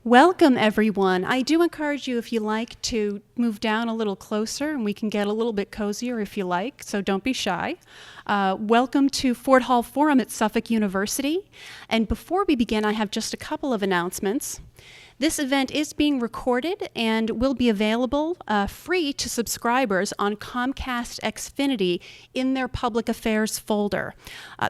Welcome, everyone. I do encourage you, if you like, to move down a little closer, and we can get a little bit cozier if you like, so don't be shy. Welcome to Ford Hall Forum at Suffolk University. And before we begin, I have just a couple of announcements. This event is being recorded and will be available free to subscribers on Comcast Xfinity in their public affairs folder.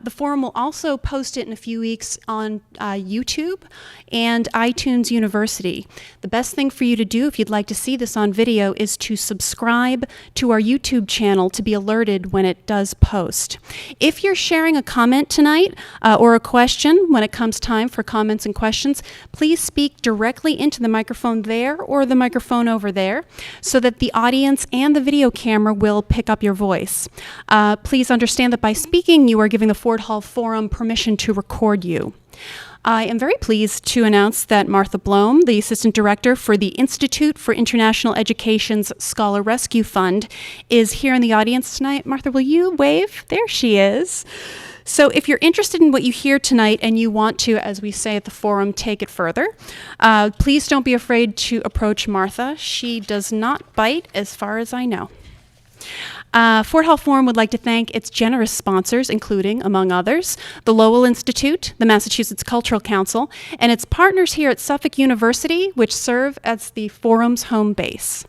The forum will also post it in a few weeks on YouTube and iTunes University. The best thing for you to do if you'd like to see this on video is to subscribe to our YouTube channel to be alerted when it does post. If you're sharing a comment tonight or a question when it comes time for comments and questions, please speak directly into the microphone there or the microphone over there so that the audience and the video camera will pick up your voice. Please understand that by speaking, you are giving the Ford Hall Forum permission to record you. I am very pleased to announce that Martha Blome, the Assistant Director for the Institute for International Education's Scholar Rescue Fund, is here in the audience tonight. Martha, will you wave? There she is. So if you're interested in what you hear tonight and you want to, as we say at the forum, take it further, please don't be afraid to approach Martha. She does not bite, as far as I know. Ford Hall Forum would like to thank its generous sponsors, including, among others, the Lowell Institute, the Massachusetts Cultural Council, and its partners here at Suffolk University, which serve as the forum's home base.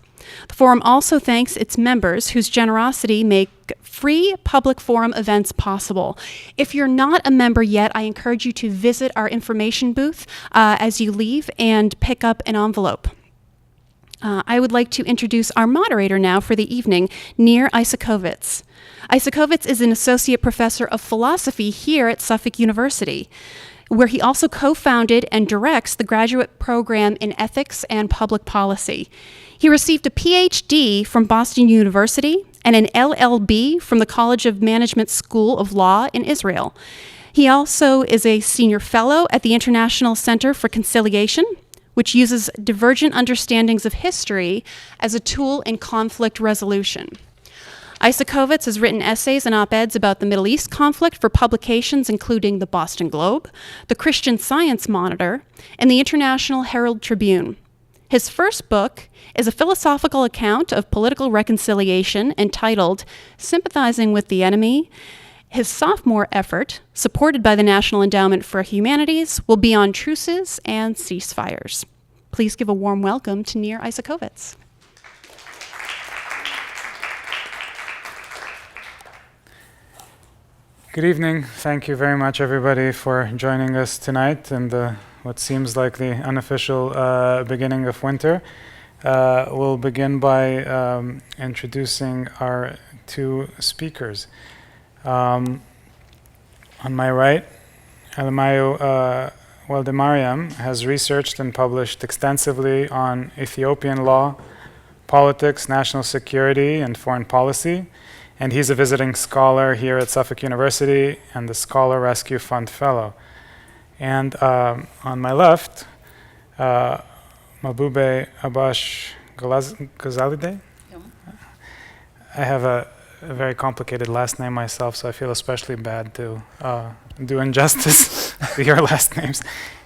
The forum also thanks its members whose generosity make free public forum events possible. If you're not a member yet, I encourage you to visit our information booth as you leave and pick up an envelope. I would like to introduce our moderator now for the evening, Nir Isakovitz. Isakovitz is an associate professor of philosophy here at Suffolk University, where he also co-founded and directs the graduate program in ethics and public policy. He received a PhD from Boston University and an LLB from the College of Management School of Law in Israel. He also is a senior fellow at the International Center for Conciliation, which uses divergent understandings of history as a tool in conflict resolution. Isakovitz has written essays and op-eds about the Middle East conflict for publications including the Boston Globe, the Christian Science Monitor, and the International Herald Tribune. His first book is a philosophical account of political reconciliation entitled Sympathizing with the Enemy. His sophomore effort, supported by the National Endowment for Humanities, will be on truces and ceasefires. Please give a warm welcome to Nir Isakovitz. Good evening. Thank you very much, everybody, for joining us tonight in what seems like the unofficial beginning of winter. We'll begin by introducing our two speakers. On my right, Alemayehu Weldemariam has researched and published extensively on Ethiopian law, politics, national security, and foreign policy. And he's a visiting scholar here at Suffolk University and the Scholar Rescue Fund Fellow. And on my left, Mahboubeh Abbasgholizadeh. I have a very complicated last name myself, so I feel especially bad to do injustice to your last names.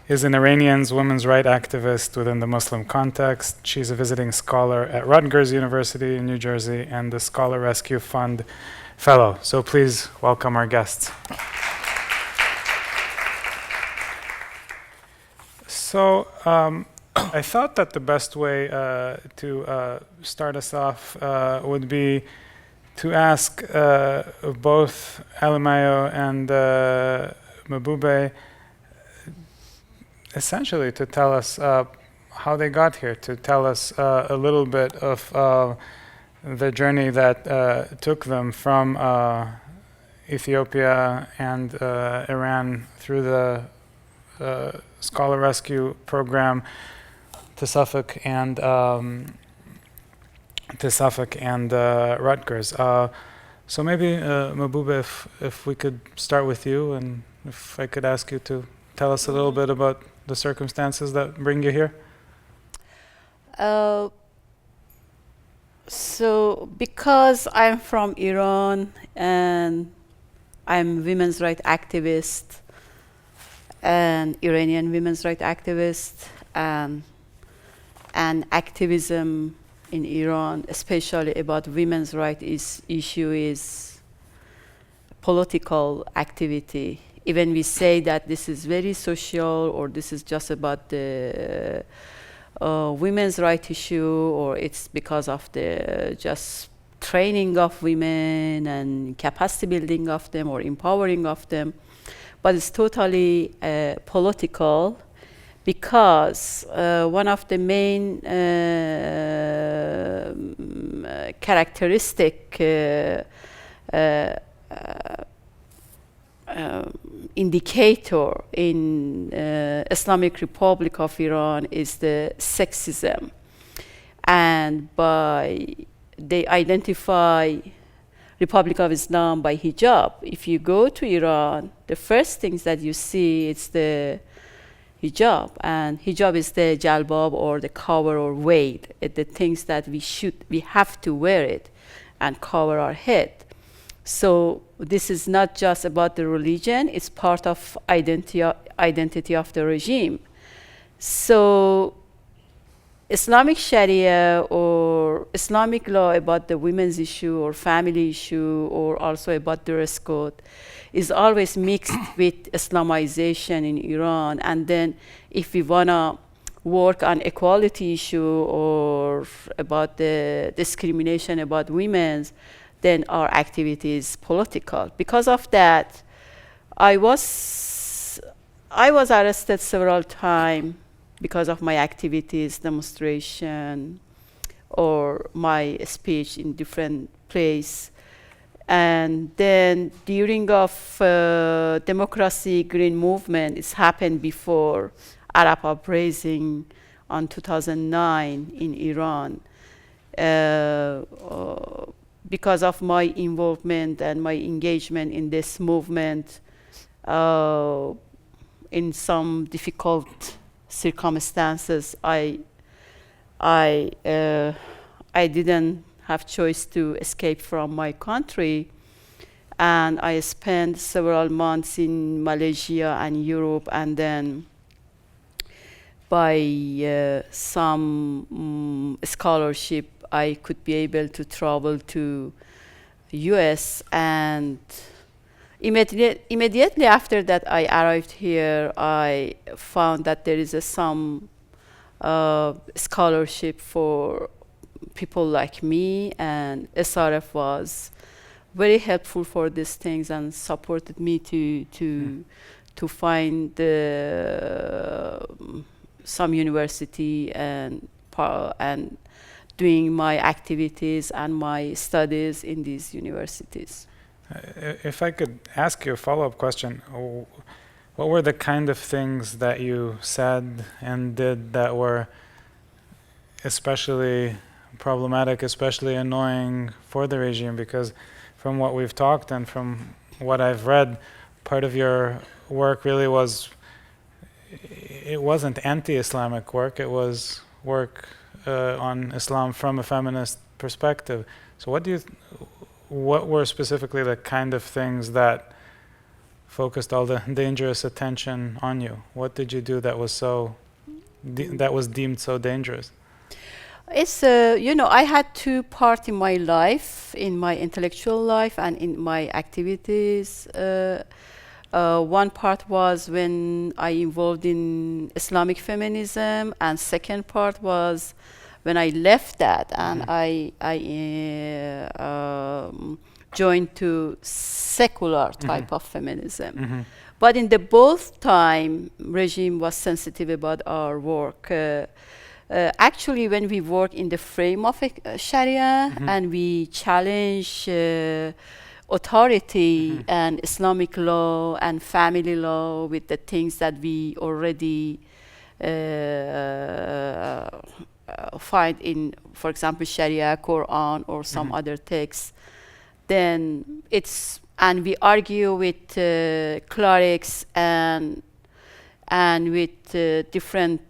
Is an Iranian women's rights activist within the Muslim context. She's a visiting scholar at Rutgers University in New Jersey and the Scholar Rescue Fund Fellow. So please welcome our guests. So I thought that the best way to start us off would be to ask both Alemayehu and Mahboubeh essentially to tell us how they got here, to tell us a little bit of the journey that took them from Ethiopia and Iran through the Scholar Rescue Program to Suffolk and Rutgers. So maybe Mahboubeh, if we could start with you, and if I could ask you to tell us a little bit about the circumstances that bring you here. So because I'm from Iran and I'm a women's rights activist and Iranian women's rights activist, and and activism in Iran, especially about women's rights issue, is political activity. Even we say that this is very social, or this is just about the women's rights issue, or it's because of the just training of women and capacity building of them or empowering of them. But it's totally political, because one of the main characteristic indicator in Islamic Republic of Iran is the sexism, and they identify Republic of Islam by hijab. If you go to Iran, the first things that you see is the hijab, and hijab is the jalbab, or the cover or veil, the things that we have to wear it and cover our head. So this is not just about the religion, it's part of identity of the regime. So Islamic Sharia or Islamic law about the women's issue or family issue, or also about dress code, is always mixed with Islamization in Iran. And then if we want to work on equality issue or about the discrimination about women's, then our activity is political. Because of that, I was arrested several times because of my activities, demonstration, or my speech in different place. And then during of democracy green movement, it's happened before Arab uprising on 2009 in Iran. Because of my involvement and my engagement in this movement, in some difficult circumstances, I didn't have choice to escape from my country, and I spent several months in Malaysia and Europe, and then by some scholarship I could be able to travel to US, and immediately after that I arrived here, I found that there is some scholarship for people like me, and SRF was very helpful for these things and supported me to find some university and doing my activities and my studies in these universities. If I could ask you a follow-up question, what were the kind of things that you said and did that were especially problematic, especially annoying for the regime? Because from what we've talked and from what I've read, part of your work really it wasn't anti-Islamic work, it was work on Islam from a feminist perspective. So what were specifically the kind of things that focused all the dangerous attention on you? What did you do that was that was deemed so dangerous? It's I had two parts in my life, in my intellectual life and in my activities. One part was when I involved in Islamic feminism, and second part was when I left that and I joined to secular type of feminism. But in the both time, regime was sensitive about our work. Actually, when we work in the frame of Sharia and we challenge authority and Islamic law and family law with the things that we already find in, for example, Sharia, Quran, or some other texts, then and we argue with clerics and with different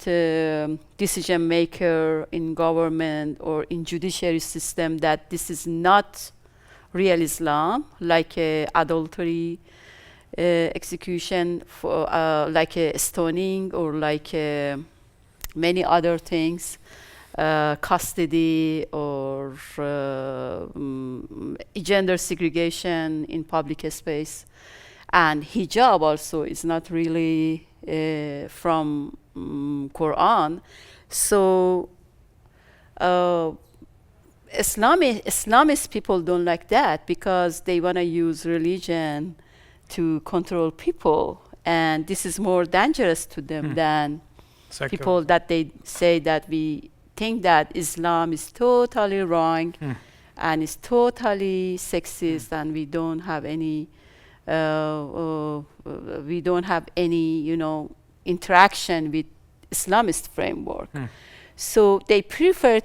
decision maker in government or in judiciary system that this is not real Islam, like adultery, execution, like stoning, or like many other things. custody or gender segregation in public space. And hijab also is not really from Quran. So Islamist people don't like that because they want to use religion to control people, and this is more dangerous to them than Secular. people that they say that we think that Islam is totally wrong and is totally sexist, and we don't have any interaction with Islamist framework. So they prefer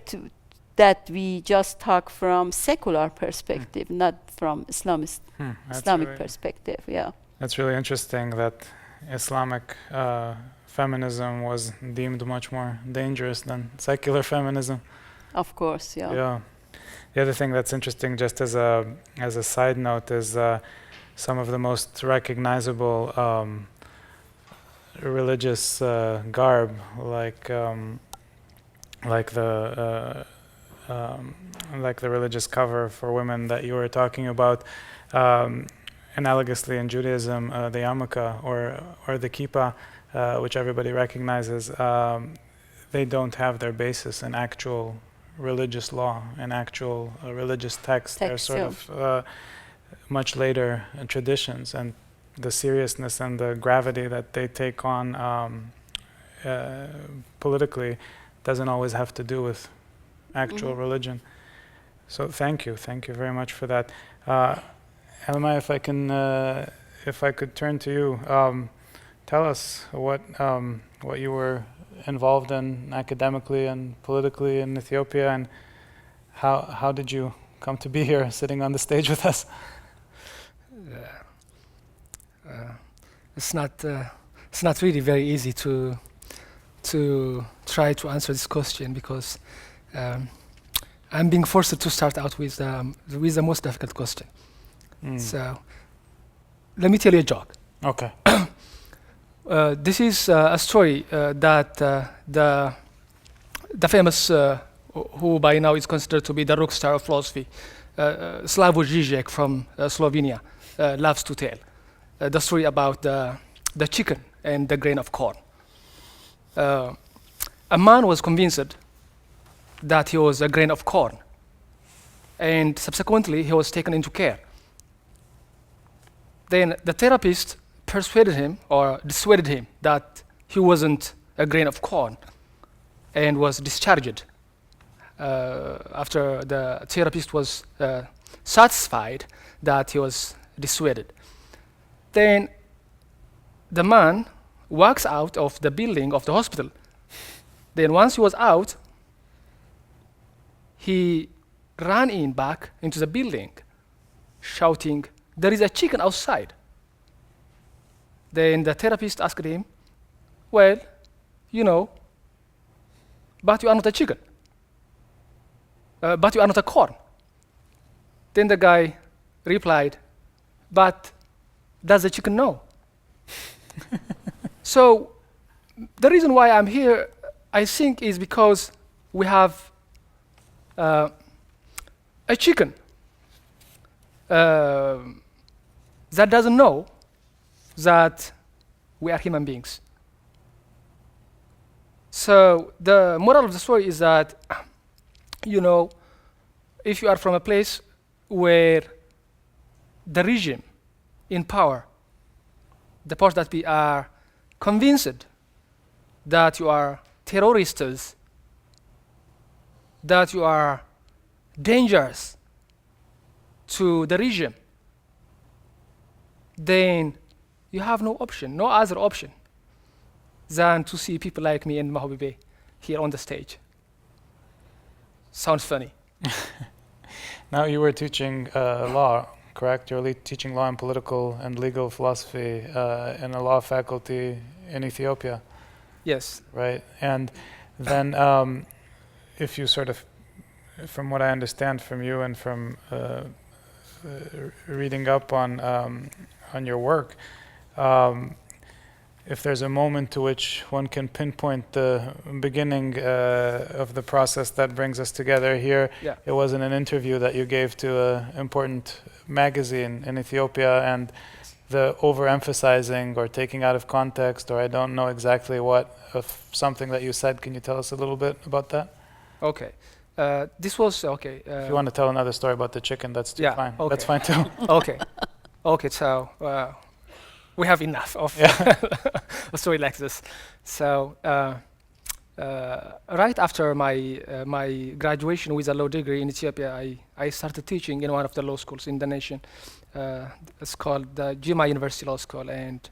that we just talk from secular perspective, not from Islamic perspective. Yeah. That's really interesting that Islamic feminism was deemed much more dangerous than secular feminism. Of course, yeah. Yeah. The other thing that's interesting, just as a side note, is some of the most recognizable religious garb, like the religious cover for women that you were talking about. Analogously in Judaism, the yarmulke or the kippah, which everybody recognizes, they don't have their basis in actual religious law and actual religious text. They're sort of much later traditions, and the seriousness and the gravity that they take on politically doesn't always have to do with actual religion. So thank you very much for that. Alemayehu, if I could turn to you, tell us what you were involved in academically and politically in Ethiopia, and how did you come to be here, sitting on the stage with us? It's not really very easy to try to answer this question because I'm being forced to start out with the most difficult question. So let me tell you a joke. Okay. This is a story that the famous, who by now is considered to be the rock star of philosophy, Slavoj Žižek from Slovenia, loves to tell. The story about the chicken and the grain of corn. A man was convinced that he was a grain of corn, and subsequently he was taken into care. Then the therapist persuaded him or dissuaded him that he wasn't a grain of corn and was discharged. After the therapist was satisfied that he was dissuaded. Then the man walks out of the building of the hospital. Then once he was out, he ran back into the building, shouting, "There is a chicken outside." Then the therapist asked him, "Well, but you are not a chicken. But you are not a corn." Then the guy replied, "But does the chicken know?" So the reason why I'm here, I think, is because we have a chicken that doesn't know that we are human beings. So the moral of the story is that, if you are from a place where the regime in power, the powers that be, are convinced that you are terrorists, that you are dangerous to the regime, then you have no other option than to see people like me and Mahboubeh here on the stage. Sounds funny. Now you were teaching law, correct? You were teaching law and political and legal philosophy in a law faculty in Ethiopia. Yes. Right. And then if you sort of, from what I understand from you and from reading up on your work, if there's a moment to which one can pinpoint the beginning of the process that brings us together here, Yeah. it was in an interview that you gave to an important magazine in Ethiopia, and the overemphasizing or taking out of context, or I don't know exactly what, of something that you said. Can you tell us a little bit about that? Okay. This was okay. If you want to tell another story about the chicken, that's Yeah, fine. okay. That's fine too. Okay. Okay. So we have enough of a story like this. So right after my graduation with a law degree in Ethiopia, I started teaching in one of the law schools in the nation. It's called the Jimma University Law School, and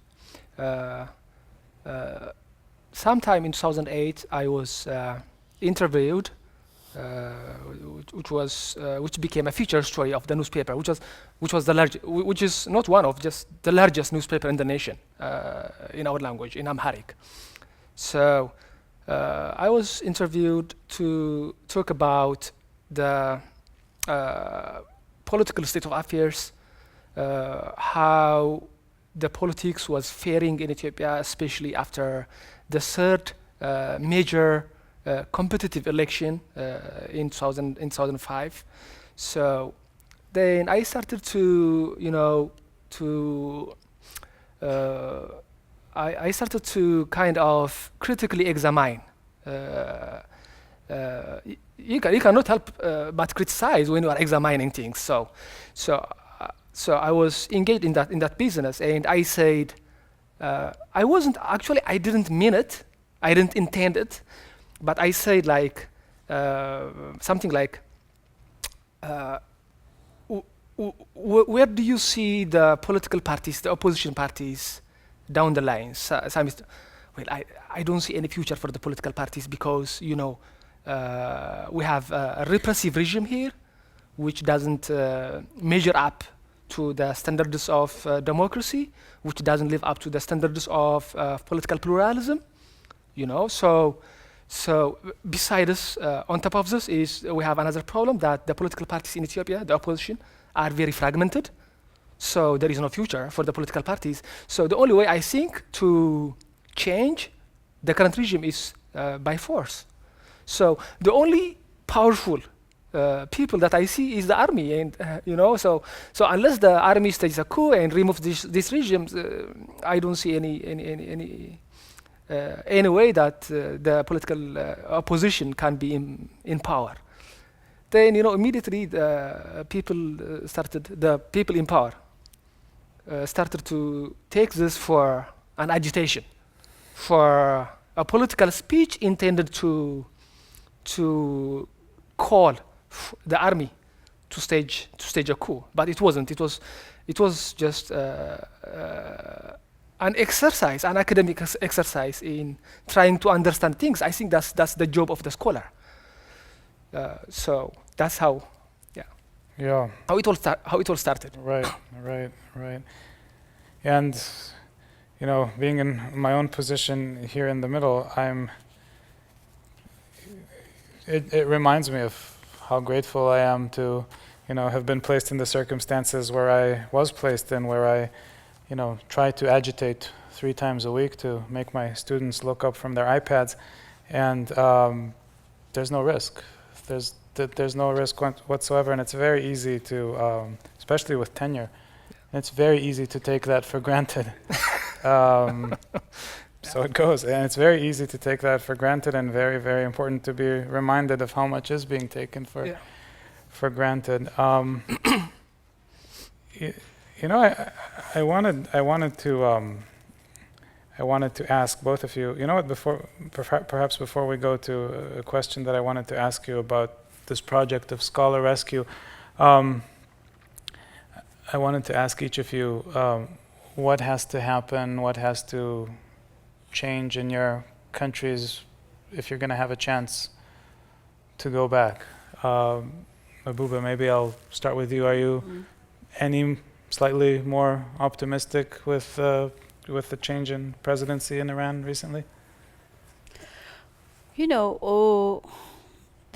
sometime in 2008, I was interviewed, which became a feature story of the newspaper, which is not one of, just the largest newspaper in the nation in our language, in Amharic. So I was interviewed to talk about the political state of affairs, how the politics was faring in Ethiopia, especially after the third major competitive election in 2005. So then I started to, I started to kind of critically examine. You cannot help but criticize when you are examining things. So I was engaged in that business, and I said, I didn't mean it, I didn't intend it, but I said like something like, where do you see the political parties, the opposition parties, down the line? I don't see any future for the political parties because we have a repressive regime here, which doesn't measure up to the standards of democracy, which doesn't live up to the standards of political pluralism, So besides, on top of this is we have another problem that the political parties in Ethiopia, the opposition, are very fragmented. So there is no future for the political parties. So the only way I think to change the current regime is by force. So the only powerful people that I see is the army, and so unless the army stages a coup and removes these regimes, I don't see any way that the political opposition can be in power. Then immediately the people in power started to take this for an agitation, for a political speech intended to call the army to stage a coup, but it wasn't. It was just an exercise, an academic exercise in trying to understand things. I think that's the job of the scholar. So that's how it all started. Right. And being in my own position here in the middle, it reminds me of how grateful I am to have been placed in the circumstances where I was placed in, where I try to agitate 3 times a week to make my students look up from their iPads, and there's no risk. There's no risk whatsoever, and it's very easy to, especially with tenure, it's very easy to take that for granted. So it goes, and it's very easy to take that for granted, and very, very important to be reminded of how much is being taken for granted. I wanted to ask both of you. Perhaps before we go to a question that I wanted to ask you about this project of Scholar Rescue, I wanted to ask each of you what has to happen, what has to change in your countries if you're going to have a chance to go back. Mahboubeh, maybe I'll start with you. Are you any slightly more optimistic with the change in presidency in Iran recently? The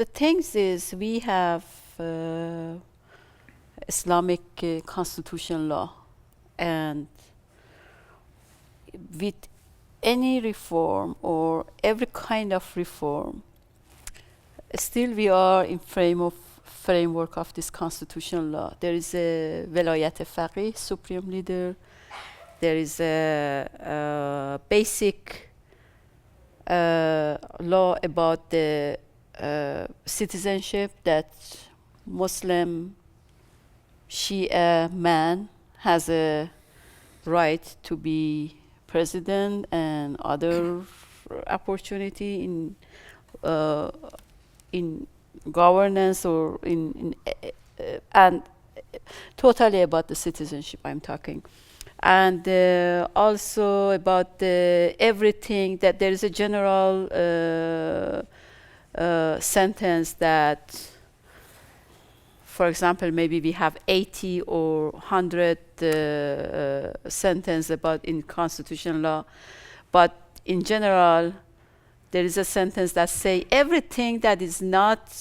things is we have Islamic constitution law, and with any reform or every kind of reform, still we are in framework of this constitutional law. There is a velayat faqih, supreme leader. There is a basic law about the citizenship, that Muslim Shia man has a right to be president and other opportunity in governance or and totally about the citizenship I'm talking. And also about everything, that there is a general sentence that, for example, maybe we have 80 or 100 sentence about in constitutional law, but in general, there is a sentence that say everything that is not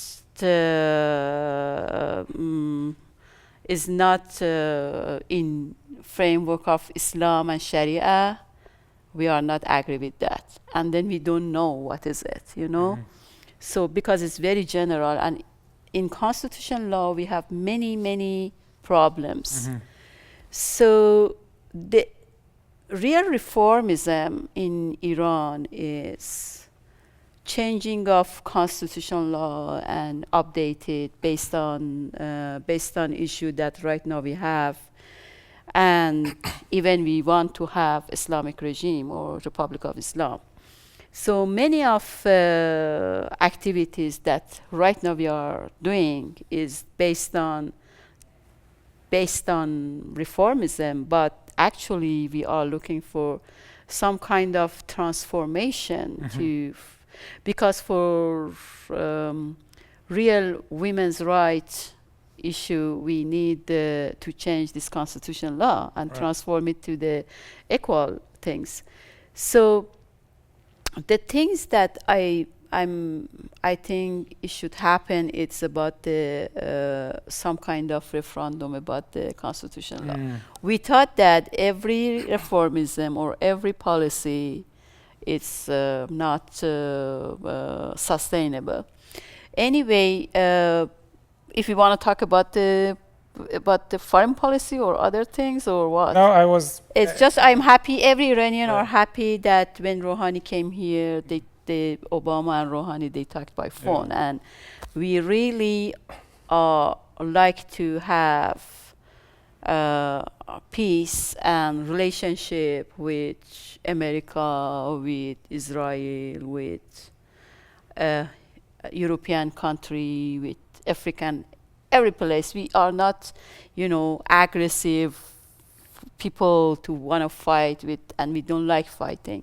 in framework of Islam and Sharia, we are not agree with that. And then we don't know what is it, you know? Mm-hmm. So because it's very general, and in constitutional law, we have many, many problems. Mm-hmm. So the real reformism in Iran is changing of constitutional law and update it based on issue that right now we have. And even we want to have Islamic regime or Republic of Islam. So many of activities that right now we are doing is based on reformism, but actually we are looking for some kind of transformation to, because for real women's rights issue, we need to change this constitutional law and transform it to the equal things. So the things that I think it should happen, it's about the some kind of referendum about the constitutional law. We thought that every reformism or every policy is not sustainable. Anyway, if you want to talk about the foreign policy or other things or what? No, I was. It's just I'm happy. Every Iranian are happy that when Rouhani came here, Obama and Rouhani, they talked by phone, and we really like to have peace and relationship with America, with Israel, with European country, with African, every place. We are not, aggressive people to want to fight with, and we don't like fighting.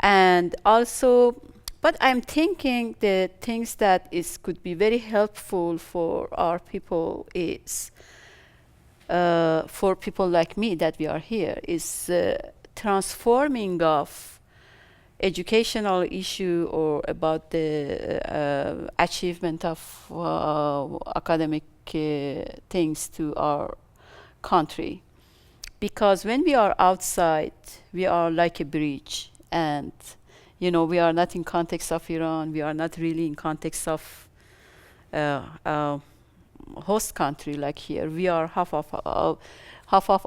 And also, but I'm thinking the things that could be very helpful for our people is, for people like me that we are here, is transforming of educational issue or about the achievement of academic things to our country. Because when we are outside, we are like a bridge, and we are not in context of Iran, we are not really in context of host country like here. We are half of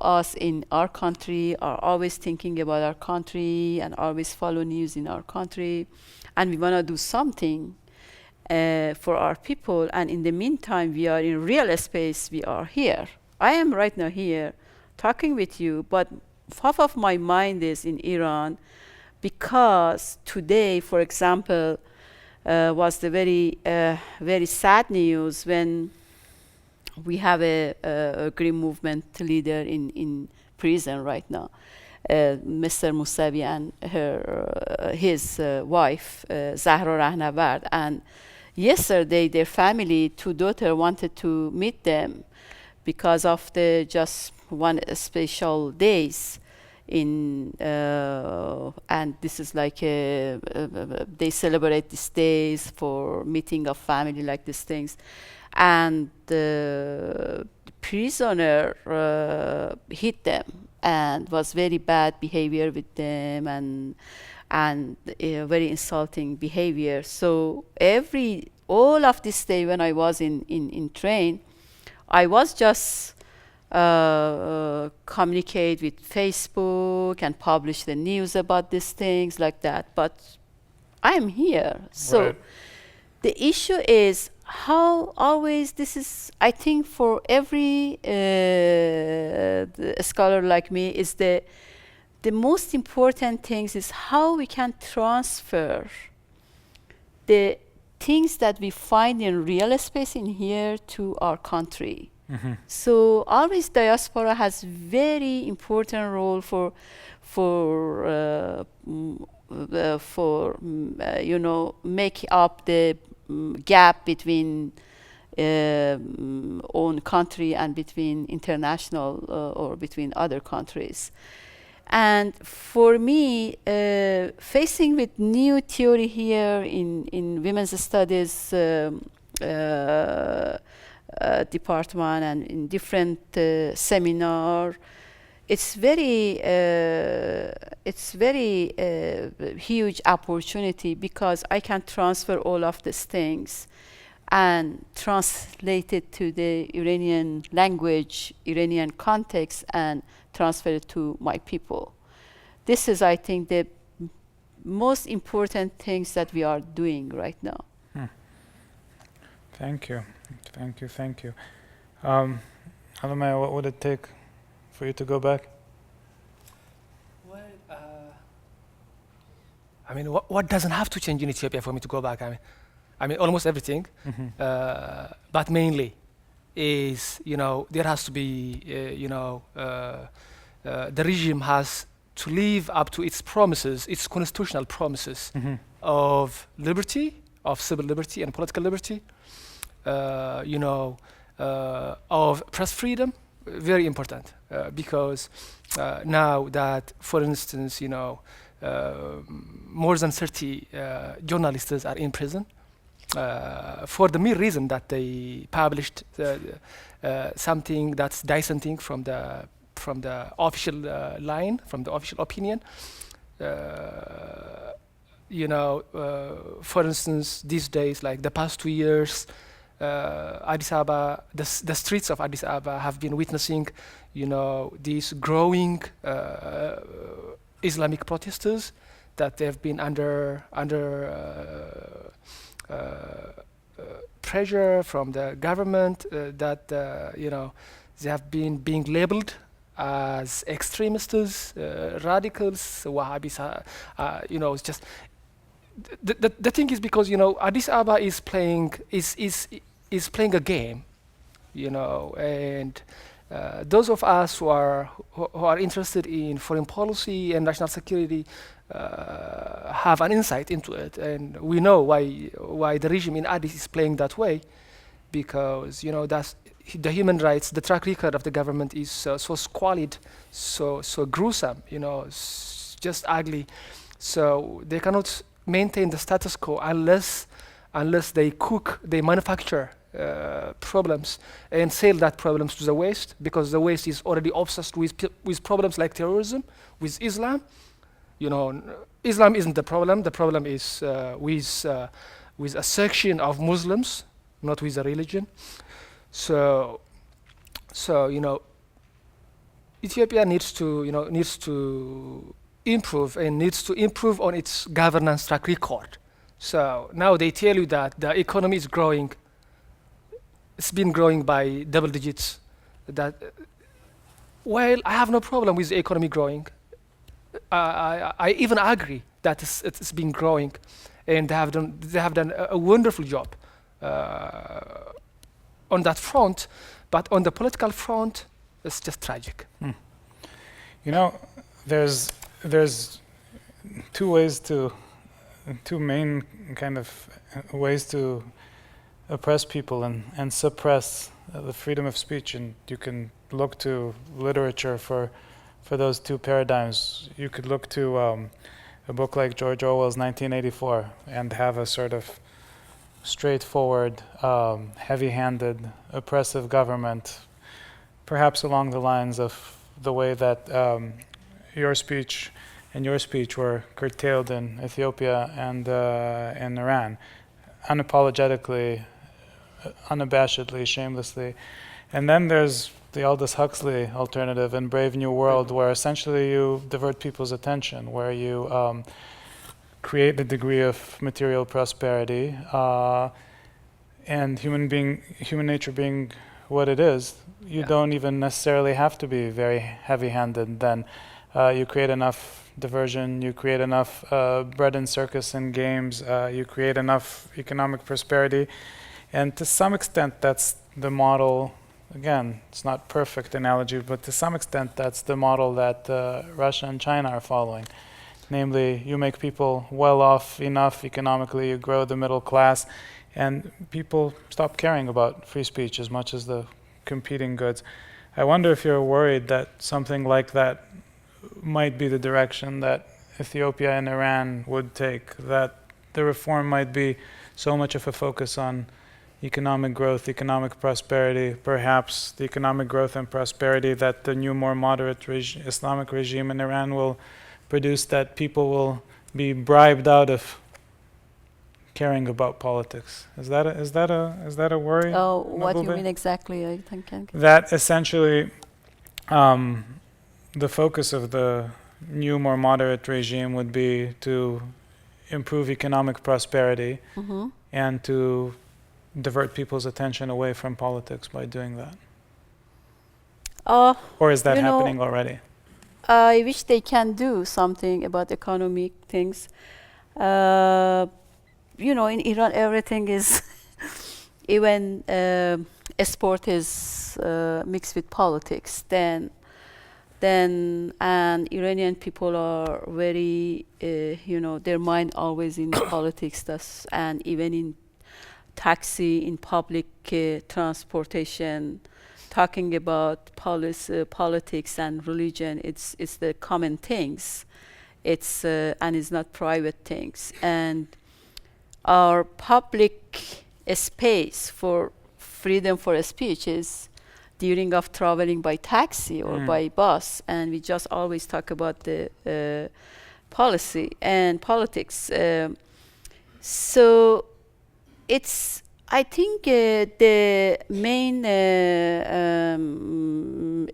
us in our country are always thinking about our country and always follow news in our country, and we want to do something for our people. And in the meantime, we are in real space. We are here. I am right now here talking with you, but half of my mind is in Iran, because today, for example, was the very sad news when we have a Green Movement leader in prison right now, Mr. Mousavi, and his wife, Zahra Rahnavard. And yesterday, their family, 2 daughters, wanted to meet them because of the just one special days and this is like they celebrate these days for meeting of family, like these things. And the prisoner hit them and was very bad behavior with them, and very insulting behavior. So all of this day when I was in train, I was just communicate with Facebook and publish the news about these things like that. But I am here. So Right. the issue is how always this is, I think for every the scholar like me, is the most important things is how we can transfer the things that we find in real space in here to our country. So always diaspora has very important role for you know, make up the gap between own country and between international or between other countries. And for me, facing with new theory here in women's studies department and in different seminar, it's very huge opportunity, because I can transfer all of these things and translate it to the Iranian language, Iranian context, and transfer it to my people. This is, I think, the most important things that we are doing right now. Thank you. Alemayehu, what would it take for you to go back? Well, I mean, what doesn't have to change in Ethiopia for me to go back? I mean, almost everything, but mainly is, you know, there has to be, the regime has to live up to its promises, its constitutional promises of liberty, of civil liberty and political liberty, of press freedom, very important, because now that, for instance, more than 30 journalists are in prison for the mere reason that they published something that's dissenting from the official line, from the official opinion. For instance, these days, like the past 2 years, Addis Ababa, the streets of Addis Ababa have been witnessing, these growing Islamic protesters that they've been under pressure from the government, that they have been being labeled as extremists, radicals, Wahhabis. It's just the thing is, because Addis Ababa is playing a game, and those of us who are interested in foreign policy and national security have an insight into it, and we know why the regime in Addis is playing that way, because that's the human rights, the track record of the government is so squalid, so gruesome, just ugly. So they cannot maintain the status quo unless they manufacture problems and sell that problems to the West, because the West is already obsessed with problems like terrorism, with Islam. Islam isn't the problem. The problem is with a section of Muslims, not with a religion. So Ethiopia needs to improve on its governance track record. So now they tell you that the economy is growing. It's been growing by double digits. Well, I have no problem with the economy growing. I even agree that it's been growing, and they have done a wonderful job on that front. But on the political front, it's just tragic. There's two main kind of ways to oppress people and suppress the freedom of speech, and you can look to literature for those two paradigms. You could look to a book like George Orwell's 1984 and have a sort of straightforward, heavy-handed, oppressive government, perhaps along the lines of the way that your speech and your speech were curtailed in Ethiopia and in Iran, unapologetically, unabashedly, shamelessly. And then there's the Aldous Huxley alternative in Brave New World, where essentially you divert people's attention, where you create the degree of material prosperity, and human nature being what it is, you don't even necessarily have to be very heavy-handed. Then you create enough diversion, you create enough bread and circus and games, you create enough economic prosperity, and to some extent that's the model. Again, it's not perfect analogy, but to some extent that's the model that Russia and China are following. Namely, you make people well off enough economically, you grow the middle class, and people stop caring about free speech as much as the competing goods. I wonder if you're worried that something like that might be the direction that Ethiopia and Iran would take, that the reform might be so much of a focus on economic growth, economic prosperity, perhaps the economic growth and prosperity that the new, more moderate Islamic regime in Iran will produce, that people will be bribed out of caring about politics. Is that a worry? Oh, what do you Mahboubeh? mean exactly? I think That essentially the focus of the new, more moderate regime would be to improve economic prosperity and to divert people's attention away from politics by doing that. Or is that happening already? I wish they can do something about economic things. In Iran, everything is, even sport is mixed with politics. Then and Iranian people are very, their mind always in politics. And even in taxi, in public transportation, talking about politics and religion, it's the common things. It's and it's not private things. And our public space for freedom for speech is during of traveling by taxi or by bus, and we just always talk about the policy and politics. So it's, I think, the main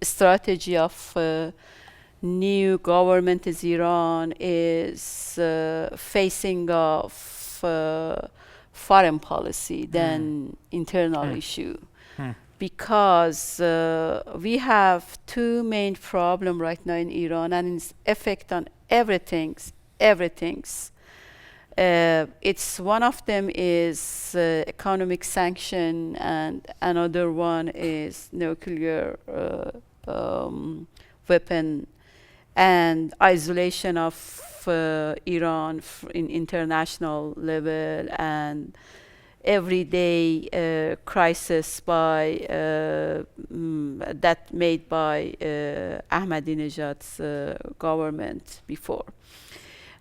strategy of new government is Iran is facing off foreign policy than internal issue. Because we have two main problems right now in Iran, and its effect on everything. It's one of them is economic sanction, and another one is nuclear weapon and isolation of Iran in international level, and everyday crisis by that made by Ahmadinejad's government before.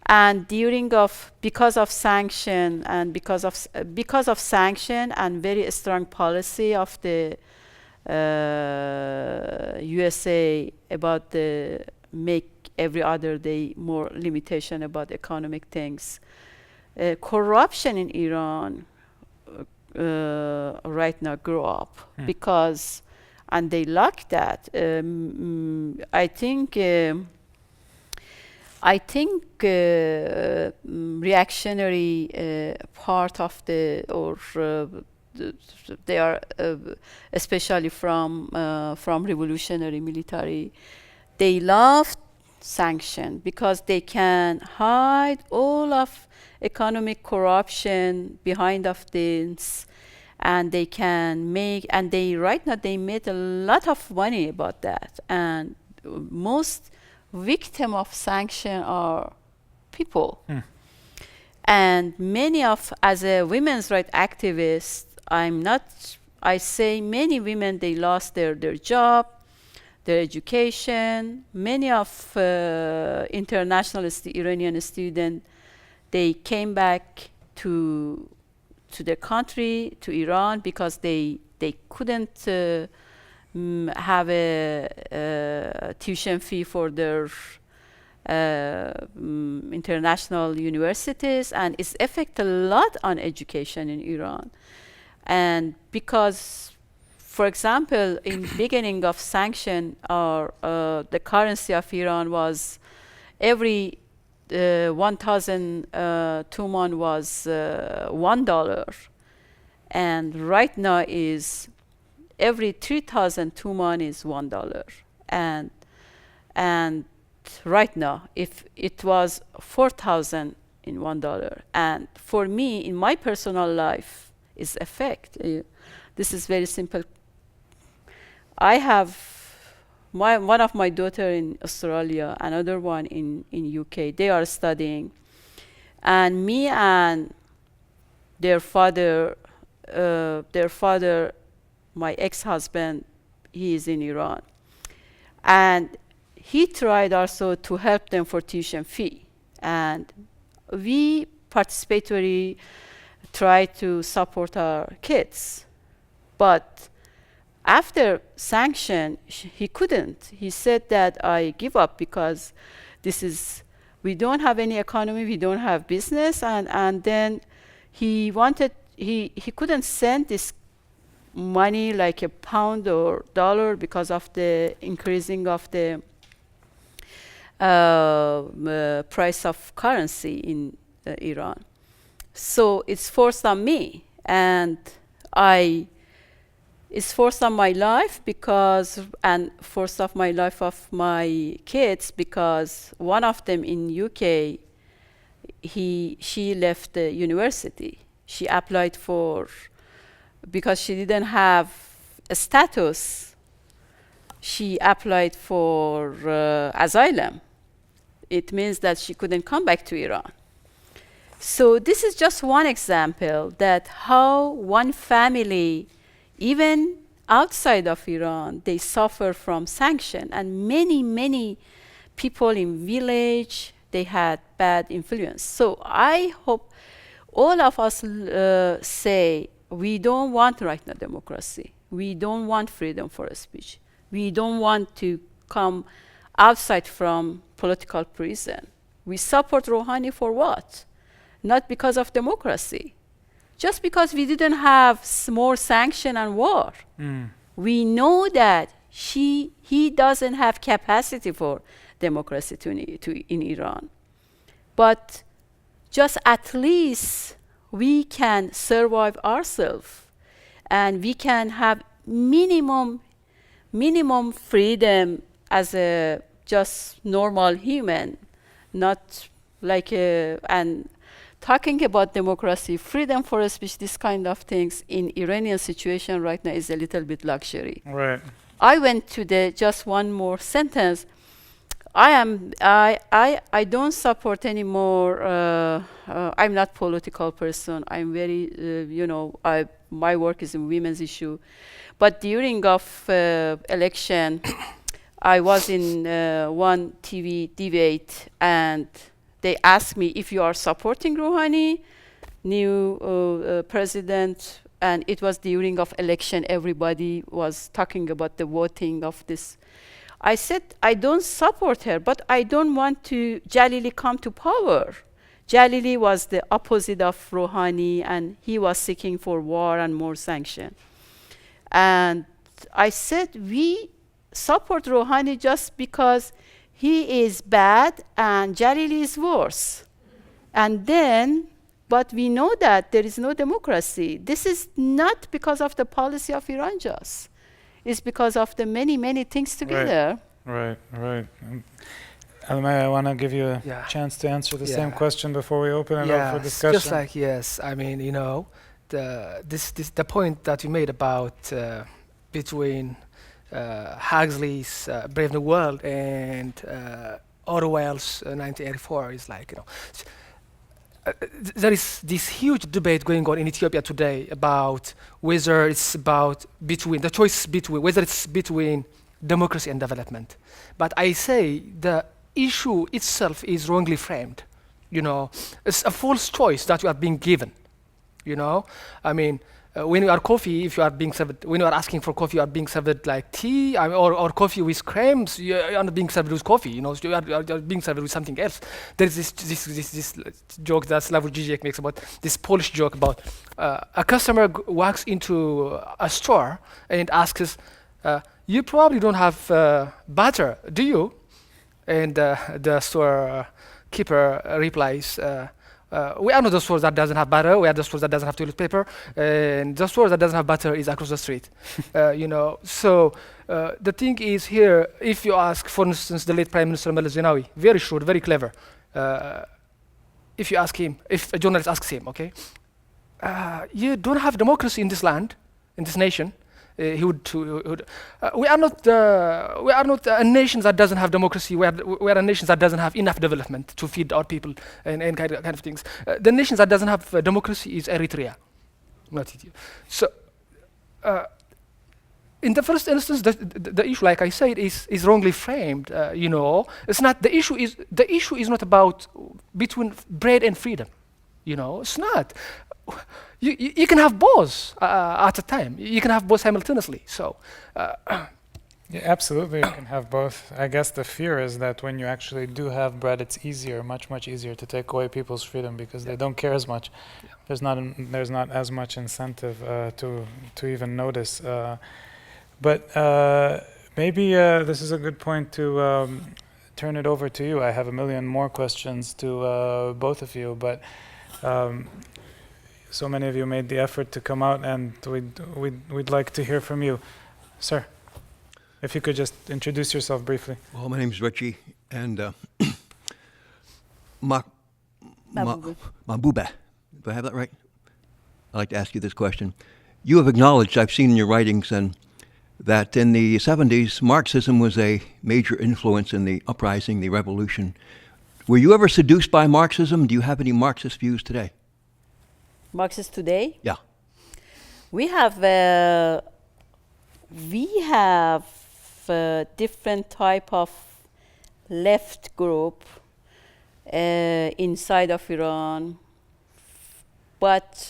And because of sanction and because of sanction and very strong policy of the USA about the make every other day more limitation about economic things, corruption in Iran right now grow up because, and they like that. I think reactionary part of they are especially from revolutionary military. They love sanction because they can hide all of economic corruption behind of this, and they can make, and they right now they made a lot of money about that. And most victim of sanction are people. And many of, as a women's rights activist, I say many women, they lost their job, their education. Many of international Iranian students, they came back to their country, to Iran, because they couldn't have a tuition fee for their international universities, and it's affect a lot on education in Iran. And because, for example, in beginning of sanction, the currency of Iran was every 1,000 tuman was $1, and right now is every 3,000 tuman is $1, and right now, if it was 4,000 in $1, and for me, in my personal life, is effect. This is very simple. I have one of my daughter in Australia, another one in UK. They are studying, and me and their father, my ex-husband, he is in Iran, and he tried also to help them for tuition fee, and we participatory try to support our kids. But after sanction, he couldn't. He said that I give up because we don't have any economy, we don't have business, and then he couldn't send this money like a pound or dollar because of the increasing of the price of currency in Iran. So it's forced on me, and it's forced on my life and forced of my life of my kids, because one of them in UK, she left the university. She applied because she didn't have a status, she applied for asylum. It means that she couldn't come back to Iran. So this is just one example that how one family, even outside of Iran, they suffer from sanction, and many people in village, they had bad influence. So I hope all of us say we don't want right now democracy. We don't want freedom for speech. We don't want to come outside from political prison. We support Rouhani for what? Not because of democracy. Just because we didn't have more sanction and war. We know that he doesn't have capacity for democracy in Iran. But just at least we can survive ourselves, and we can have minimum freedom as a just normal human, not like and talking about democracy, freedom for speech, this kind of things in Iranian situation right now is a little bit luxury. Right. I went to just one more sentence. I don't support anymore. I'm not political person. I'm very, my work is in women's issue. But during of election, I was in one TV debate, and they asked me if you are supporting Rouhani, new president, and it was during of election. Everybody was talking about the voting of this. I said, I don't support her, but I don't want to Jalili come to power. Jalili was the opposite of Rouhani, and he was seeking for war and more sanction. And I said, we support Rouhani just because he is bad and Jalili is worse. And then, but we know that there is no democracy. This is not because of the policy of Iran just. It's because of the many things together. Right. Alemayehu, I want to give you a chance to answer the same question before we open it up for discussion. Just like, yes, I mean, the point that you made about between Huxley's Brave New World and Orwell's 1984 is like, there is this huge debate going on in Ethiopia today about whether it's the choice between whether it's between democracy and development. But I say the issue itself is wrongly framed. It's a false choice that you are being given. I mean, when you are coffee, if you are being served, when you are asking for coffee, you are being served like tea, or coffee with creams. You are not being served with coffee. You know, you are being served with something else. There is this joke that Slavoj Žižek makes about this Polish joke about a customer walks into a store and asks, "You probably don't have butter, do you?" And the store keeper replies, "We are not the store that doesn't have butter. We are the store that doesn't have toilet paper, and the store that doesn't have butter is across the street." You know. So the thing is here, if you ask, for instance, the late Prime Minister Meles Zenawi, very shrewd, very clever. If you ask him, if a journalist asks him, okay, you don't have democracy in this land, in this nation. He would we are not a nation that doesn't have democracy. We are a nation that doesn't have enough development to feed our people and kind of things. The nation that doesn't have democracy is Eritrea, not Ethiopia. So, in the first instance, the issue, like I said, is wrongly framed. You know, it's not the issue. The issue is not about between bread and freedom. You know, it's not. You can have both at a time. You can have both simultaneously. So, Yeah, absolutely, you can have both. I guess the fear is that when you actually do have bread, it's easier, much easier to take away people's freedom because they don't care as much. Yeah. There's not as much incentive to even notice. But maybe this is a good point to turn it over to you. I have a million more questions to both of you, but. So many of you made the effort to come out, and we'd like to hear from you, sir. If you could just introduce yourself briefly. Well, my name is Richie, and Mahboubeh. Do I have that right? I'd like to ask you this question. You have acknowledged, I've seen in your writings, and that in the 70s, Marxism was a major influence in the uprising, the revolution. Were you ever seduced by Marxism? Do you have any Marxist views today? Marxist today? Yeah. We have different type of left group inside of Iran, but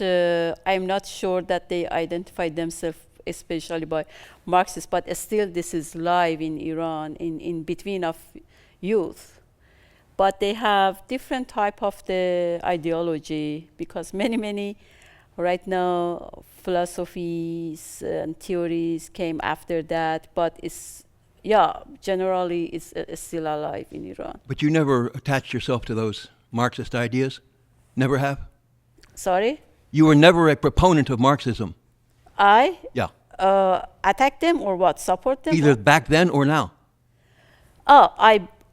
I'm not sure that they identify themselves especially by Marxist, but still this is live in Iran, in between of youth. But they have different type of the ideology because many right now philosophies and theories came after that, but it's generally it's still alive in Iran. But you never attached yourself to those Marxist ideas? Never have? Sorry? You were never a proponent of Marxism? I? Yeah. Attack them or what? Support them? Either back then or now? Oh,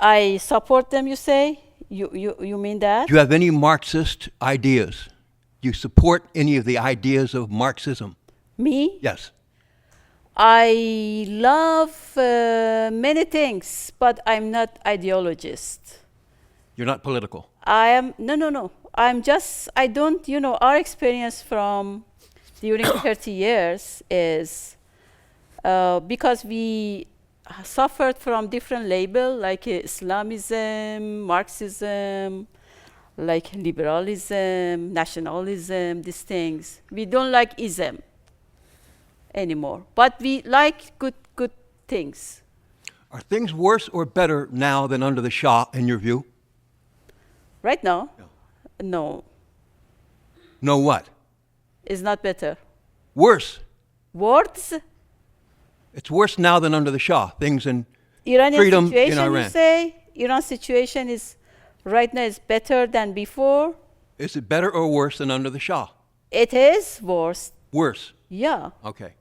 I support them, you say? You mean that? Do you have any Marxist ideas? Do you support any of the ideas of Marxism? Me? Yes. I love many things, but I'm not ideologist. You're not political? I am, no. I don't, our experience from during 30 years is because we suffered from different labels like Islamism, Marxism, like liberalism, nationalism, these things. We don't like ism anymore, but we like good things. Are things worse or better now than under the Shah, in your view? Right now? Yeah. No. No what? It's not better. Worse. Words? It's worse now than under the Shah. Things in Iranian freedom situation, in Iran. you say? Iran's situation is right now is better than before? Is it better or worse than under the Shah? It is worse. Worse. Yeah. Okay.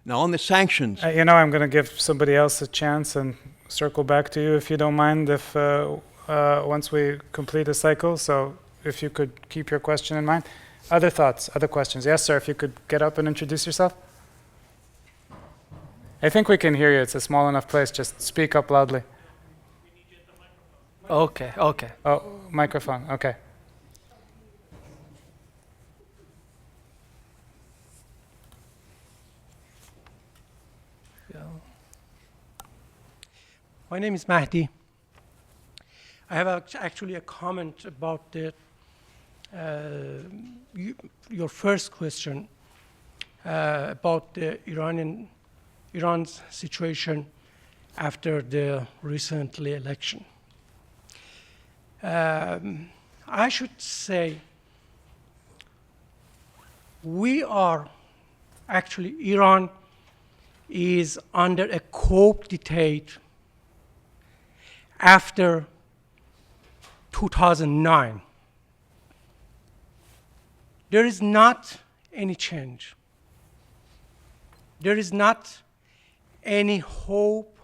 Now on the sanctions. I'm going to give somebody else a chance and circle back to you if you don't mind. If once we complete a cycle, so if you could keep your question in mind. Other thoughts, other questions? Yes, sir. If you could get up and introduce yourself. I think we can hear you. It's a small enough place. Just speak up loudly. Okay. Oh, microphone. Okay. Yeah. My name is Mahdi. I have actually a comment about your first question about the Iran's situation after the recently election. I should say Iran is under a cope dictate after 2009. There is not any change. There is not any hope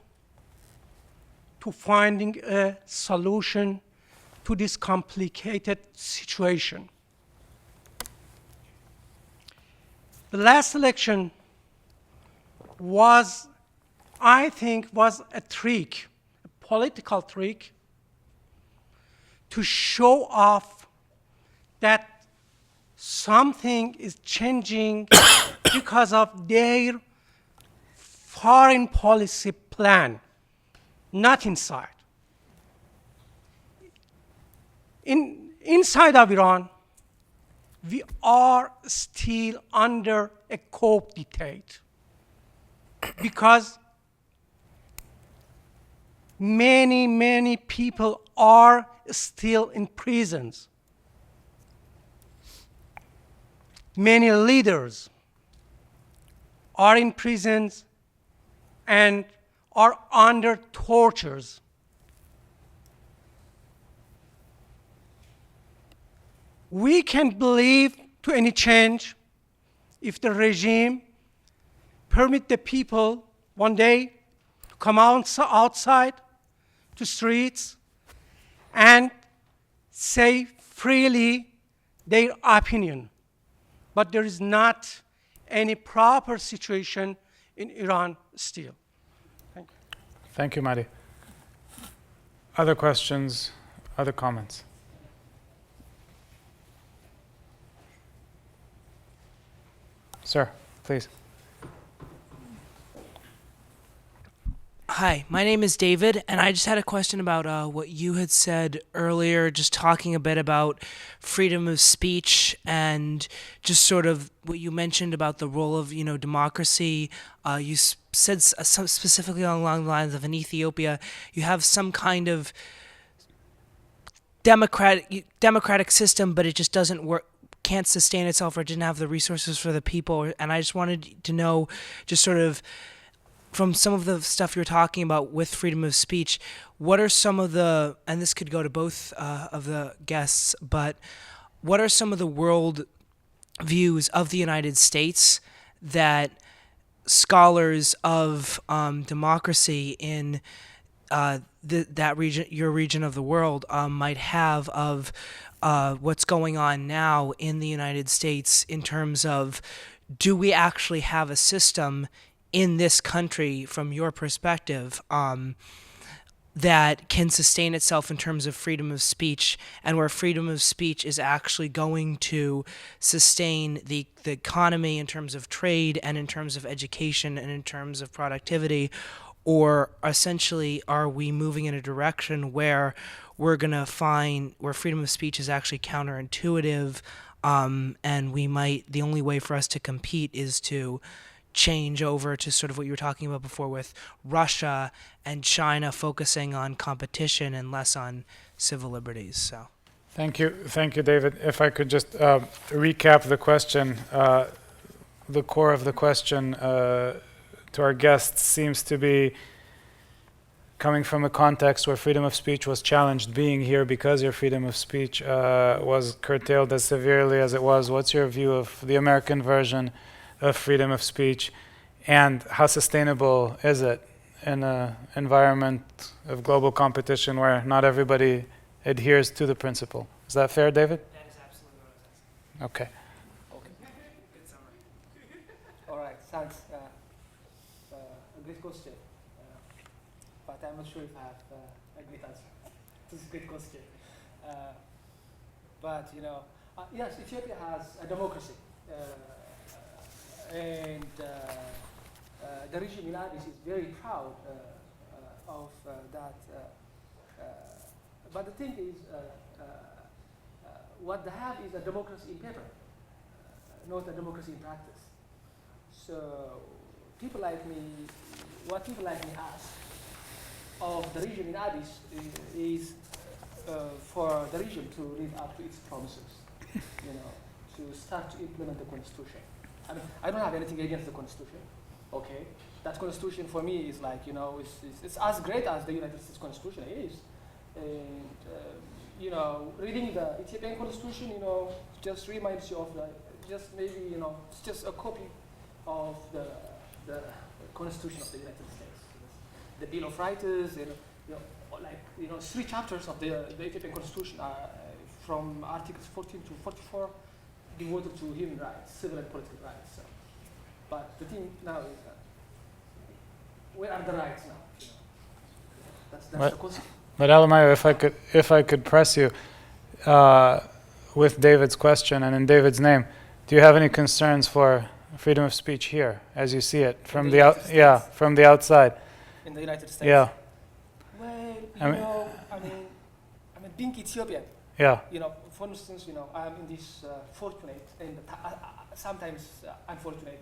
to finding a solution to this complicated situation. The last election was, I think, a trick, a political trick, to show off that something is changing because of their foreign policy plan, not inside. Inside of Iran, we are still under a cope dictate because many people are still in prisons. Many leaders are in prisons and are under tortures. We can't believe to any change if the regime permit the people one day to come outside to streets and say freely their opinion. But there is not any proper situation in Iran still. Thank you. Thank you, Mahdi. Other questions, other comments? Sir, please. Hi, my name is David, and I just had a question about what you had said earlier, just talking a bit about freedom of speech and just sort of what you mentioned about the role of, democracy. You said specifically along the lines of in Ethiopia, you have some kind of democratic system, but it just doesn't work. Can't sustain itself, or didn't have the resources for the people. And I just wanted to know, just sort of from some of the stuff you're talking about with freedom of speech, what are some of the, and this could go to both of the guests, but what are some of the world views of the United States that scholars of democracy in that region, your region of the world, might have of what's going on now in the United States in terms of, do we actually have a system in this country, from your perspective, that can sustain itself in terms of freedom of speech, and where freedom of speech is actually going to sustain the economy in terms of trade and in terms of education and in terms of productivity? Or essentially, are we moving in a direction where we're going to find where freedom of speech is actually counterintuitive, and the only way for us to compete is to change over to sort of what you were talking about before with Russia and China focusing on competition and less on civil liberties? So, Thank you, David. If I could just recap the question, the core of the question to our guests seems to be coming from a context where freedom of speech was challenged, being here because your freedom of speech was curtailed as severely as it was. What's your view of the American version of freedom of speech, and how sustainable is it in an environment of global competition where not everybody adheres to the principle? Is that fair, David? that is absolutely what I was asking. Okay. Good summary. All right, thanks. A great question, but I'm not sure if I have a great answer. This is a great question. But yes, Ethiopia has a democracy, and the regime in Addis is very proud of that. But the thing is, what they have is a democracy in paper, not a democracy in practice. So people like me, what people like me ask of the region in Addis is for the region to live up to its promises, to start to implement the constitution. I mean, I don't have anything against the constitution, okay? That constitution for me is like, it's as great as the United States Constitution is. And, reading the Ethiopian constitution, just reminds you of just maybe, it's just a copy of the Constitution of the United States. The Bill of Rights, and, 3 chapters of the Ethiopian constitution are from Articles 14 to 44 devoted to human rights, civil and political rights. So. But the thing now is that where are the rights now? That's the question. But Alemayehu, if I could press you with David's question and in David's name, do you have any concerns for freedom of speech here, as you see it from from the outside? In the United States. Yeah. Well, I mean, being Ethiopian. Yeah. For instance, I am in this fortunate and sometimes unfortunate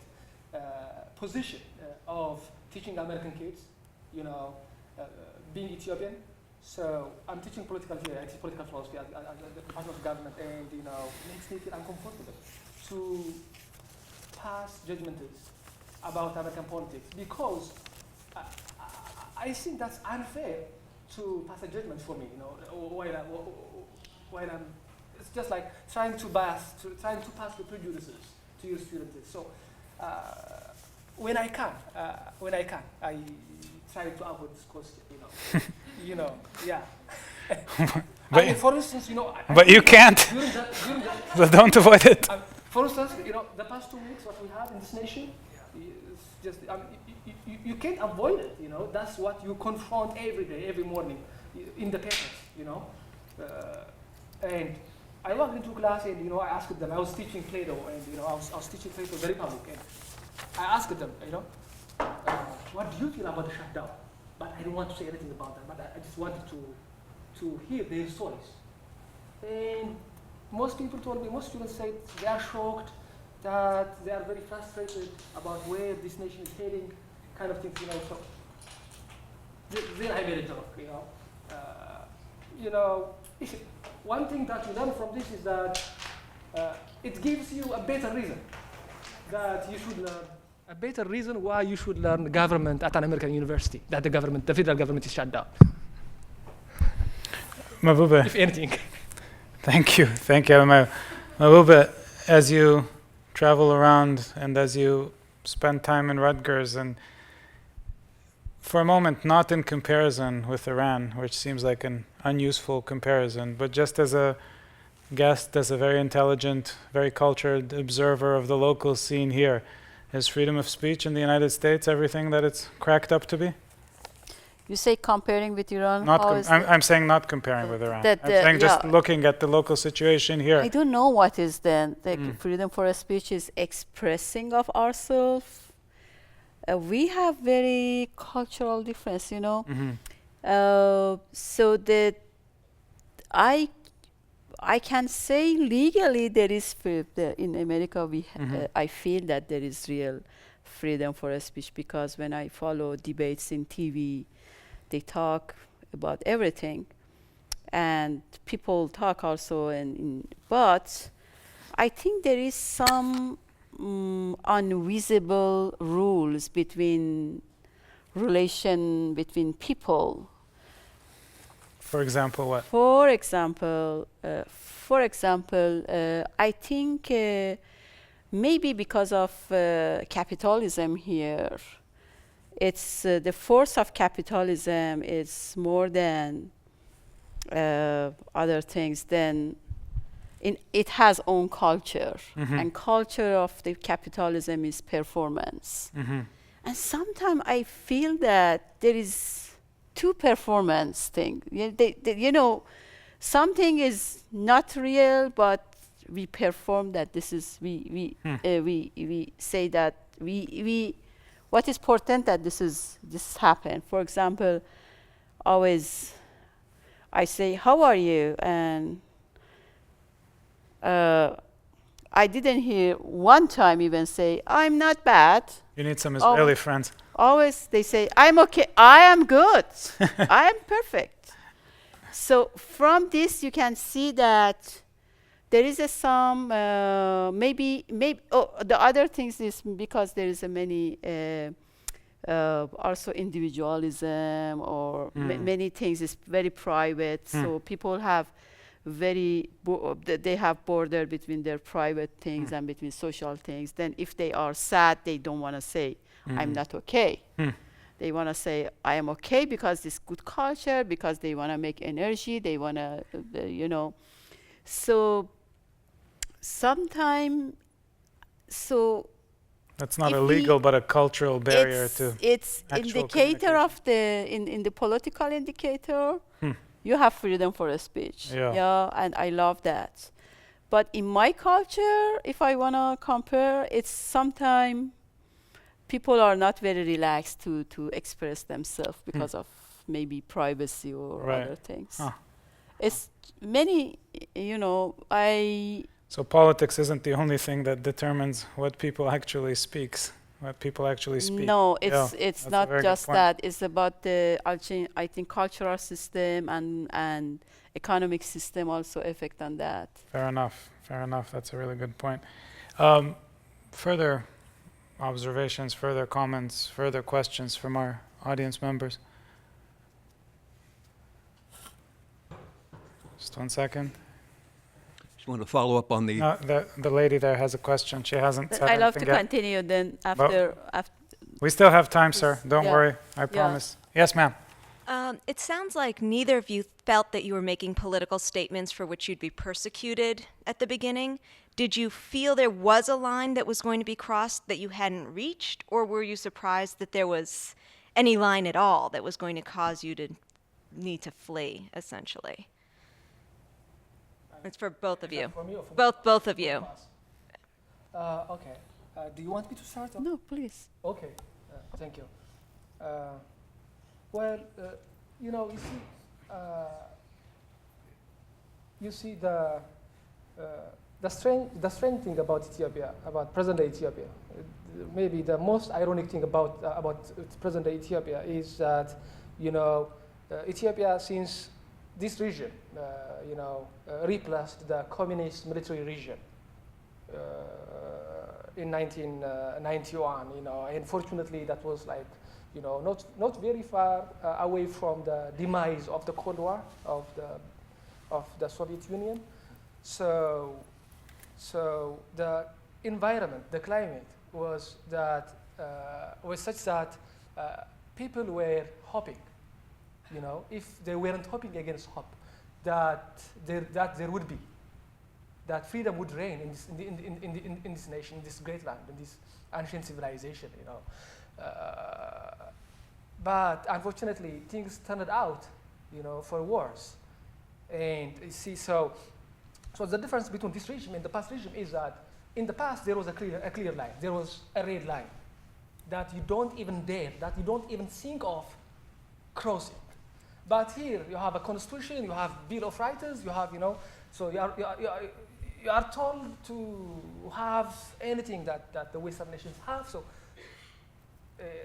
position of teaching American kids, being Ethiopian. So I'm teaching political theory, I teach political philosophy at the Department of Government, and makes me feel uncomfortable to pass judgments about American politics because I think that's unfair to pass a judgment for me. While I'm, it's just like trying to pass the prejudices to your students. So when I can, I try to avoid this question. Yeah. But for instance, but you can't. So don't avoid it. For instance, the past 2 weeks, what we have in this nation, is just you can't avoid it. That's what you confront every day, every morning, in the papers. And I walked into class and I asked them. I was teaching Plato, and I was teaching Plato the Republic, and I asked them, what do you feel about the shutdown? But I don't want to say anything about that. But I just wanted to hear their stories. And most people told me, most students said they are shocked, that they are very frustrated about where this nation is heading, kind of things, So then I made a joke, one thing that you learn from this is that it gives you a better reason that you should learn. A better reason why you should learn government at an American university, that the federal government is shut down. Mahboubeh. If anything. Thank you, Alemayehu. Mahboubeh, as you travel around and as you spend time in Rutgers, and for a moment, not in comparison with Iran, which seems like an unuseful comparison, but just as a guest, as a very intelligent, very cultured observer of the local scene here, is freedom of speech in the United States everything that it's cracked up to be? You say comparing with Iran? I'm saying not comparing with Iran. I'm saying just looking at the local situation here. I don't know what is then. Freedom for speech is expressing of ourselves. We have very cultural difference, so that I can say legally there is in America I feel that there is real freedom for speech, because when I follow debates in TV, they talk about everything, and people talk also. But I think there is some invisible rules relation between people. For example, what? For example, I think maybe because of capitalism here, it's the force of capitalism is more than other things. Then it has own culture, and culture of the capitalism is performance. And sometimes I feel that there is two performance thing. Something is not real, but we perform that this is we say that we what is important that this happened. For example, always I say, how are you? And I didn't hear one time even say, I'm not bad. You need some Israeli friends. Always they say, I'm okay, I am good, I am perfect. So from this you can see that there is some, maybe, the other things is because there is a many, also individualism or many things is very private. So people have they have border between their private things and between social things. Then if they are sad, they don't want to say, I'm not okay. They want to say, I am okay because this good culture, because they want to make energy, they want to, you know. So sometime, so that's not illegal, but a cultural barrier to it's actual indicator of the in the political indicator. You have freedom for speech. Yeah, and I love that. But in my culture, if I want to compare, it's sometimes people are not very relaxed to express themselves because of maybe privacy or other things. It's many, you know, So politics isn't the only thing that determines what people actually speaks. What people actually speak. No, it's not just that. It's about the, I think, cultural system and economic system also affect on that. Fair enough. Fair enough. That's a really good point. Further observations, further comments, further questions from our audience members? Just 1 second. Just want to follow up on the... No, the lady there has a question. She hasn't said I love to anything yet. continue then after. We still have time, sir. Don't Yeah. worry. I promise. Yes, ma'am. It sounds like neither of you felt that you were making political statements for which you'd be persecuted at the beginning. Did you feel there was a line that was going to be crossed that you hadn't reached, or were you surprised that there was any line at all that was going to cause you to need to flee, essentially? It's for both of you. For me or for Both of you. Okay. Do you want me to start? No, please. Okay. Thank you. Well, you know, you see the strange thing about Ethiopia, about present-day Ethiopia. Maybe the most ironic thing about present-day Ethiopia is that, you know, Ethiopia, since this region, you know, replaced the communist military region in 1991. You know, unfortunately, that was like, you know, not very far away from the demise of the Cold War of the Soviet Union. So the environment, the climate was such that people were hoping, you know, if they weren't hoping against hope, that there would be, that freedom would reign in this nation, in this great land, in this ancient civilization, you know. But unfortunately, things turned out, you know, for worse. And you see, so the difference between this regime and the past regime is that in the past there was a clear line, there was a red line that you don't even dare, that you don't even think of crossing. But here you have a constitution, you have Bill of Rights, you have, you know, so you are told to have anything that the Western nations have.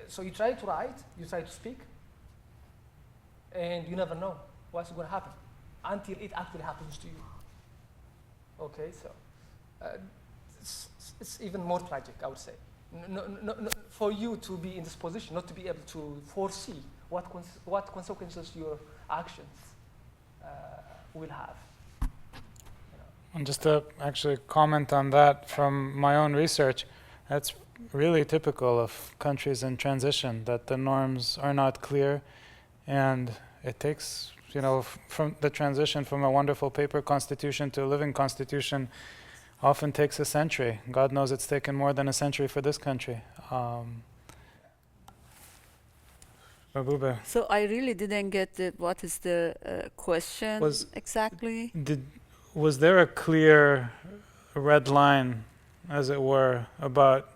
So you try to write, you try to speak, and you never know what's going to happen until it actually happens to you. Okay, so it's even more tragic, I would say. No, for you to be in this position, not to be able to foresee what consequences your actions will have. You know. And just to actually comment on that from my own research, that's really typical of countries in transition, that the norms are not clear, and it takes, you know, from the transition from a wonderful paper constitution to a living constitution often takes a century. God knows it's taken more than a century for this country. Mahboubeh. So I really didn't get what is the question exactly. Was there a clear red line, as it were, about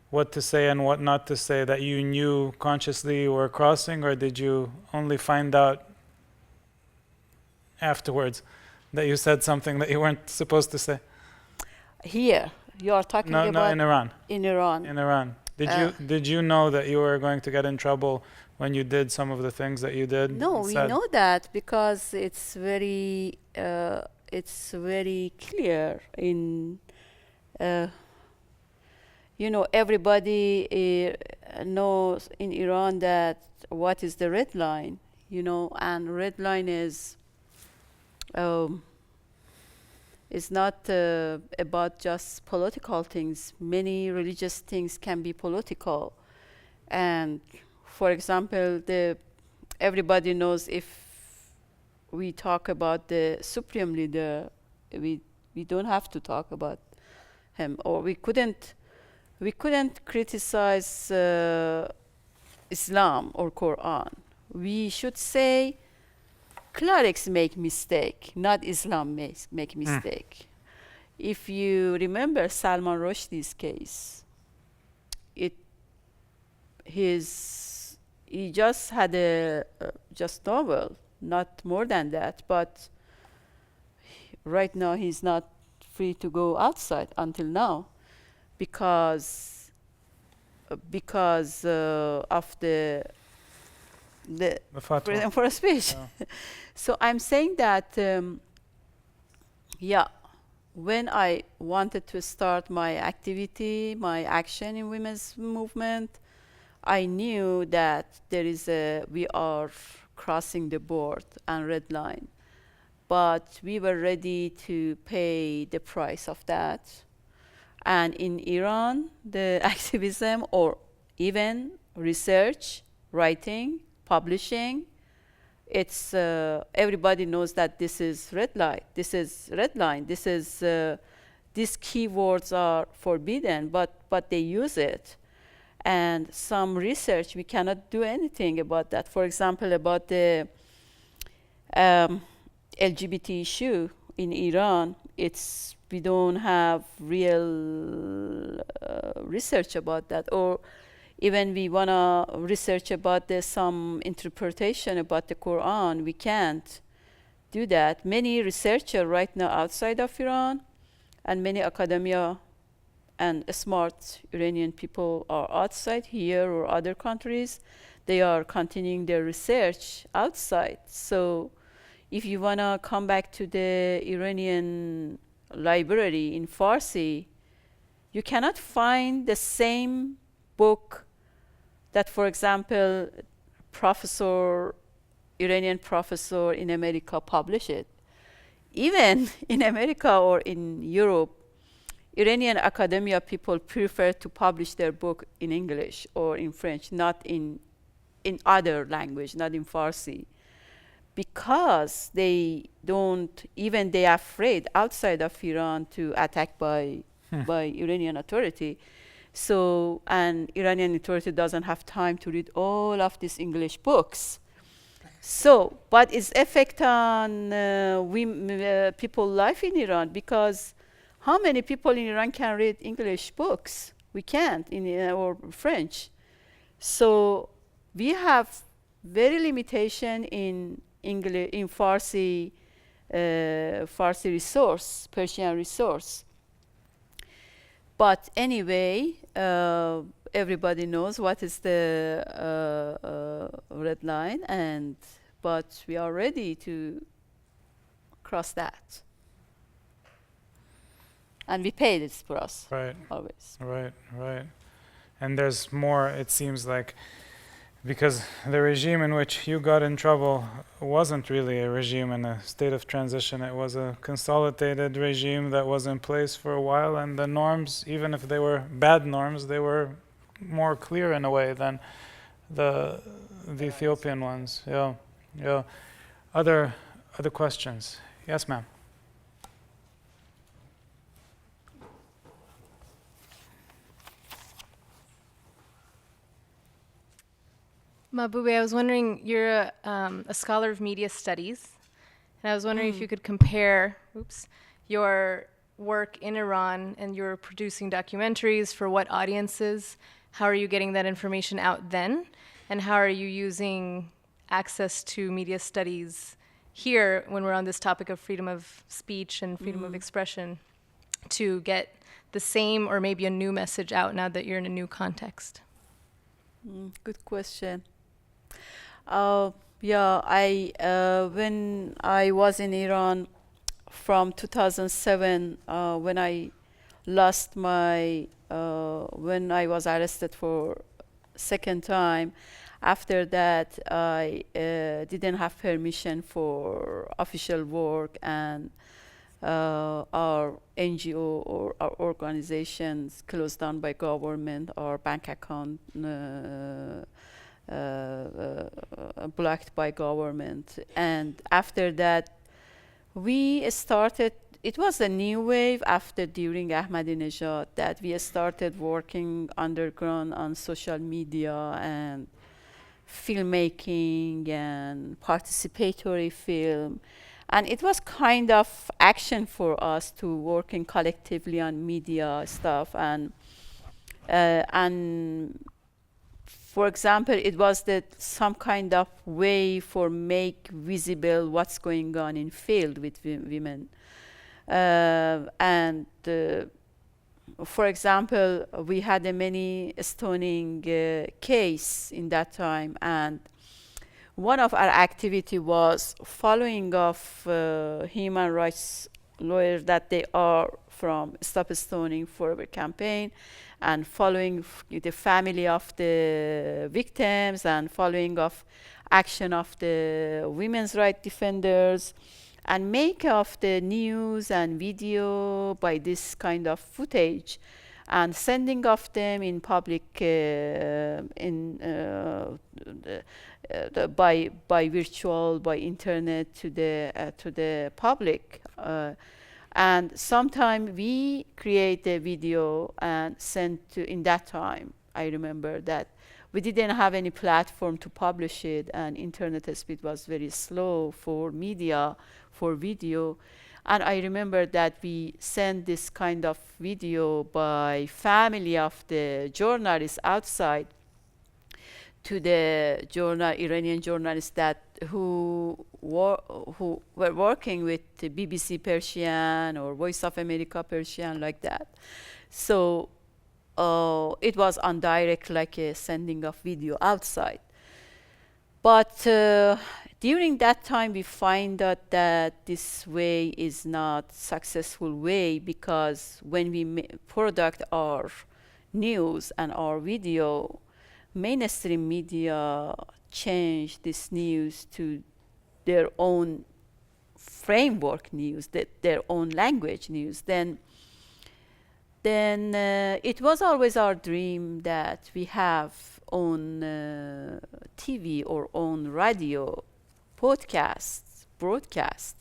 what to say and what not to say that you knew consciously you were crossing, or did you only find out afterwards that you said something that you weren't supposed to say? Here, you are talking No, about in Iran. in Iran. In Iran. Did you know that you were going to get in trouble when you did some of the things that you did? No, we know that because it's very clear in everybody knows in Iran that what is the red line, and red line is not about just political things. Many religious things can be political. And for example, everybody knows if we talk about the supreme leader, we don't have to talk about him, or we couldn't criticize Islam or Quran. We should say clerics make mistake, not Islam make mistake. If you remember Salman Rushdie's case, he just had a just novel, not more than that. But right now he's not free to go outside until now, because of the fatwa. freedom for speech. Yeah. So I'm saying that, when I wanted to start my activity, my action in women's movement, I knew that we are crossing the board and red line, but we were ready to pay the price of that. And in Iran, the activism or even research, writing, publishing, it's everybody knows that this is red light. This is red line. These keywords are forbidden, but they use it. And some research, we cannot do anything about that. For example, about the LGBT issue in Iran, we don't have real research about that. Or even we want to research about some interpretation about the Quran, we can't do that. Many researchers right now outside of Iran and many academia and smart Iranian people are outside here or other countries. They are continuing their research outside. So if you want to come back to the Iranian library in Farsi, you cannot find the same book that, for example, Iranian professor in America published it. Even in America or in Europe, Iranian academia people prefer to publish their book in English or in French, not in other language, not in Farsi, because they are afraid outside of Iran to attack by Iranian authority. So, and Iranian authority doesn't have time to read all of these English books. So, but its effect on people's life in Iran, because how many people in Iran can read English books? We can't, or French. So we have very limitation in English, in Farsi resource, Persian resource. But anyway, everybody knows what is the red line, but we are ready to cross that. And we pay this for us, Right. always. Right. And there's more, it seems like, because the regime in which you got in trouble wasn't really a regime in a state of transition. It was a consolidated regime that was in place for a while, and the norms, even if they were bad norms, they were more clear in a way than the Ethiopian ones. Yeah. Other questions? Yes, ma'am. Mahboubeh, I was wondering, you're a scholar of media studies, and I was wondering if you could compare your work in Iran, and you're producing documentaries for what audiences. How are you getting that information out then? And how are you using access to media studies here when we're on this topic of freedom of speech and freedom of expression? to get the same or maybe a new message out now that you're in a new context? Good question. Yeah, when I was in Iran from 2007, when I lost my, when I was arrested for second time, after that I didn't have permission for official work, and our NGO or our organizations closed down by government, our bank account blocked by government. And after that, we started, it was a new wave during Ahmadinejad, that we started working underground on social media and filmmaking and participatory film. And it was kind of action for us to working collectively on media stuff. And for example, it was some kind of way for make visible what's going on in field with women. For example, we had a many stoning case in that time, and one of our activity was following of human rights lawyers that they are from Stop Stoning Forever campaign, and following the family of the victims, and following of action of the women's rights defenders, and make of the news and video by this kind of footage, and sending of them in public by virtual, by internet to the public. And sometime we create a video and send to, in that time, I remember that we didn't have any platform to publish it, and internet speed was very slow for media, for video. And I remember that we sent this kind of video by family of the journalists outside to the Iranian journalists who were working with the BBC Persian or Voice of America Persian, like that. So it was on direct, like a sending of video outside. But during that time, we find out that this way is not successful way, because when we product our news and our video, mainstream media change this news to their own framework news, their own language news. Then it was always our dream that we have own TV or own radio, podcasts, broadcast.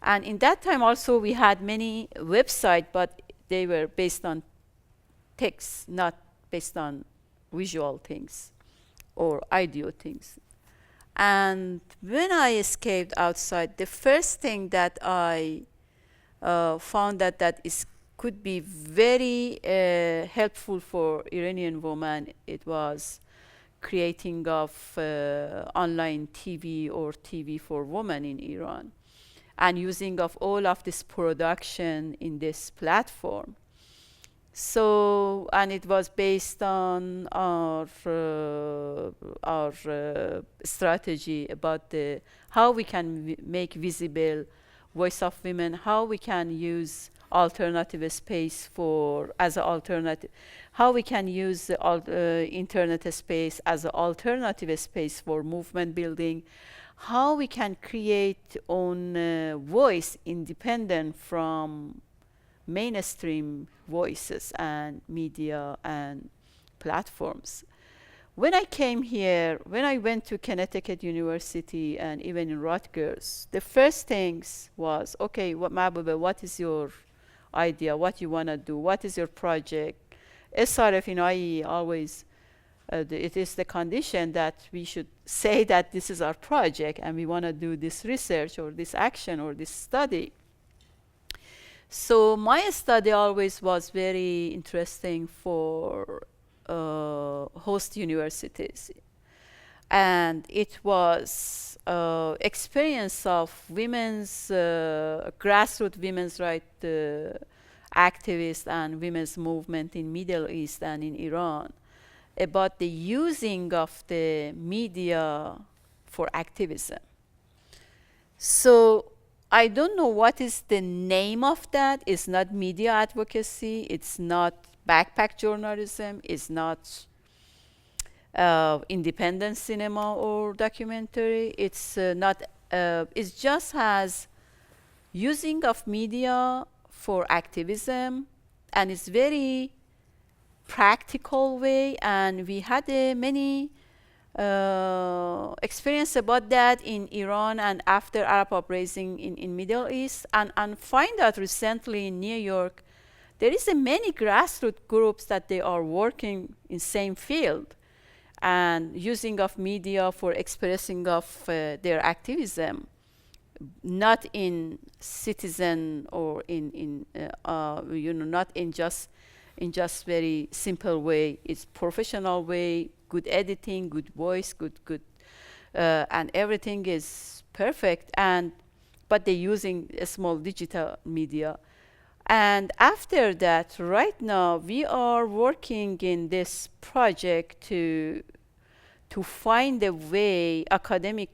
And in that time also we had many websites, but they were based on text, not based on visual things or audio things. And when I escaped outside, the first thing that I found that could be very helpful for Iranian women, it was creating of online TV or TV for women in Iran, and using of all of this production in this platform. So, and it was based on our strategy about how we can make visible voice of women, how we can use alternative space as an alternative, how we can use the internet space as an alternative space for movement building, how we can create own voice independent from mainstream voices and media and platforms. When I came here, when I went to Connecticut University and even in Rutgers, the first things was, okay, Mahboubeh, what is your idea? What you want to do? What is your project? SRF in IE always, it is the condition that we should say that this is our project and we want to do this research or this action or this study. So my study always was very interesting for host universities. And it was experience of women's, grassroots women's rights activists and women's movement in Middle East and in Iran about the using of the media for activism. So I don't know what is the name of that. It's not media advocacy. It's not backpack journalism. It's not independent cinema or documentary. It's not. It just has using of media for activism, and it's very practical way. And we had many experience about that in Iran and after Arab uprising in Middle East, and find out recently in New York, there is many grassroots groups that they are working in same field and using of media for expressing of their activism, not in citizen or in not in just very simple way. It's professional way, good editing, good voice, good, and everything is perfect. But they're using a small digital media. And after that, right now, we are working in this project to find a way, academic,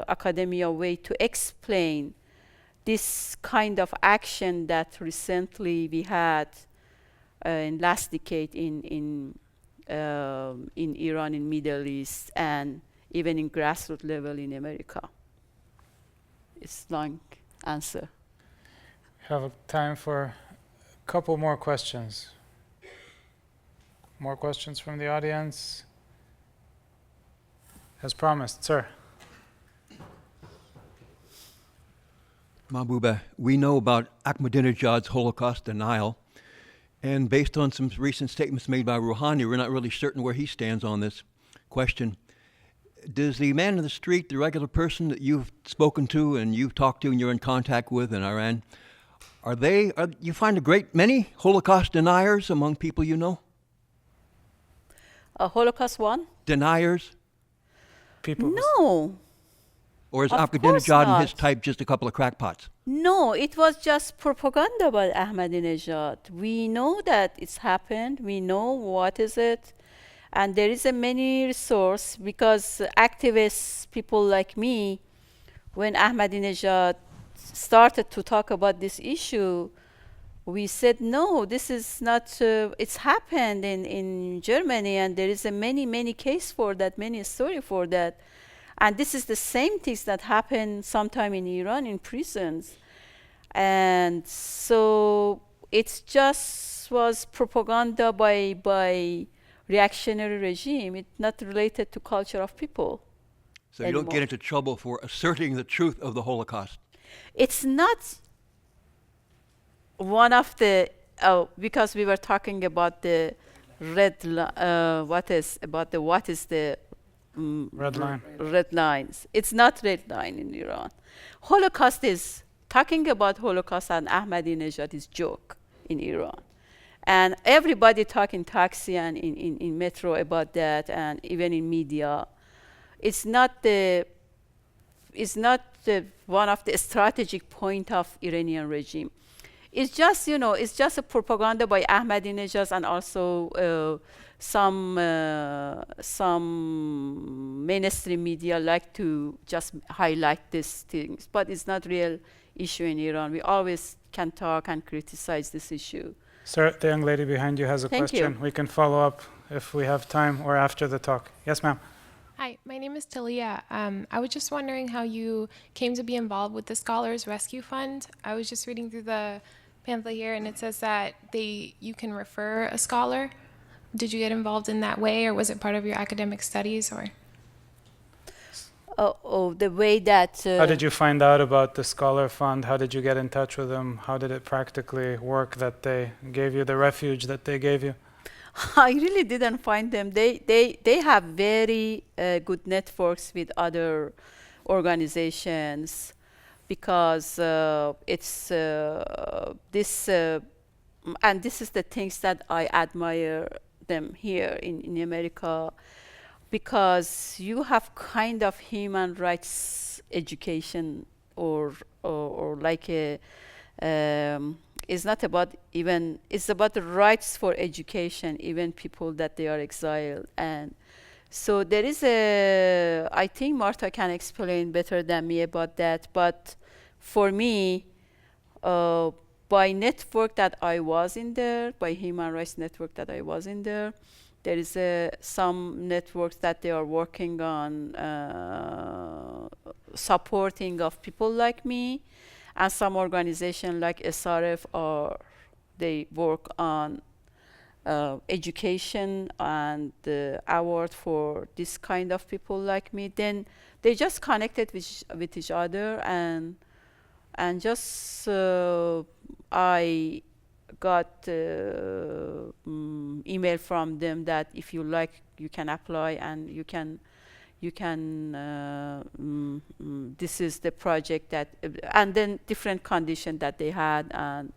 academia way to explain this kind of action that recently we had in last decade in Iran, in Middle East, and even in grassroots level in America. It's long answer. Have time for a couple more questions. More questions from the audience? As promised, sir. Mahboubeh, we know about Ahmadinejad's Holocaust denial, and based on some recent statements made by Rouhani, we're not really certain where he stands on this question. Does the man in the street, the regular person that you've spoken to and you've talked to and you're in contact with in Iran, you find a great many Holocaust deniers among people you know? Holocaust one? Deniers? People. No. Or is Of Ahmadinejad and his course not. type just a couple of crackpots? No, it was just propaganda by Ahmadinejad. We know that it's happened. We know what is it. And there is a many resource because activists, people like me, when Ahmadinejad started to talk about this issue, we said, no, this is not, it's happened in Germany, and there is a many case for that, many story for that. And this is the same things that happen sometime in Iran in prisons. And so it just was propaganda by reactionary regime. It's not related to culture of people. So you don't get into trouble for asserting the truth of the Holocaust? It's not one of the, because we were talking about the red red lines. It's not red line in Iran. Holocaust is, talking about Holocaust and Ahmadinejad is joke in Iran. And everybody talk in taxi and in metro about that, and even in media. It's not one of the strategic point of Iranian regime. It's just, it's just a propaganda by Ahmadinejad and also some mainstream media like to just highlight these things, but it's not real issue in Iran. We always can talk and criticize this issue. Sir, the young lady behind you has a question. We can follow up if we have time or after the talk. Yes, ma'am. Hi, my name is Talia. I was just wondering how you came to be involved with the Scholars Rescue Fund. I was just reading through the pamphlet here, and it says that you can refer a scholar. Did you get involved in that way, or was it part of your academic studies, or? The way that... How did you find out about the Scholar Fund? How did you get in touch with them? How did it practically work that they gave you the refuge that they gave you? I really didn't find them. They have very good networks with other organizations because it's this, and this is the things that I admire them here in America, because you have kind of human rights education or like a It's not about even, it's about the rights for education, even people that they are exiled. And so there is a, I think Martha can explain better than me about that, but for me, by network that I was in there, by human rights network that I was in there, there is some networks that they are working on supporting of people like me, and some organization like SRF, or they work on education and award for this kind of people like me. Then they just connected with each other, and just I got email from them that if you like, you can apply, and you can this is the project that, and then different condition that they had, and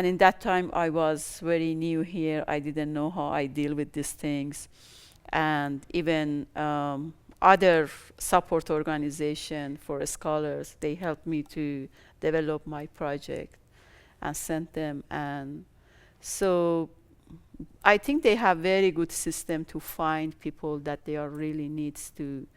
in that time I was very new here. I didn't know how I deal with these things, and even other support organization for scholars, they helped me to develop my project and sent them. And so I think they have very good system to find people that they are really needs to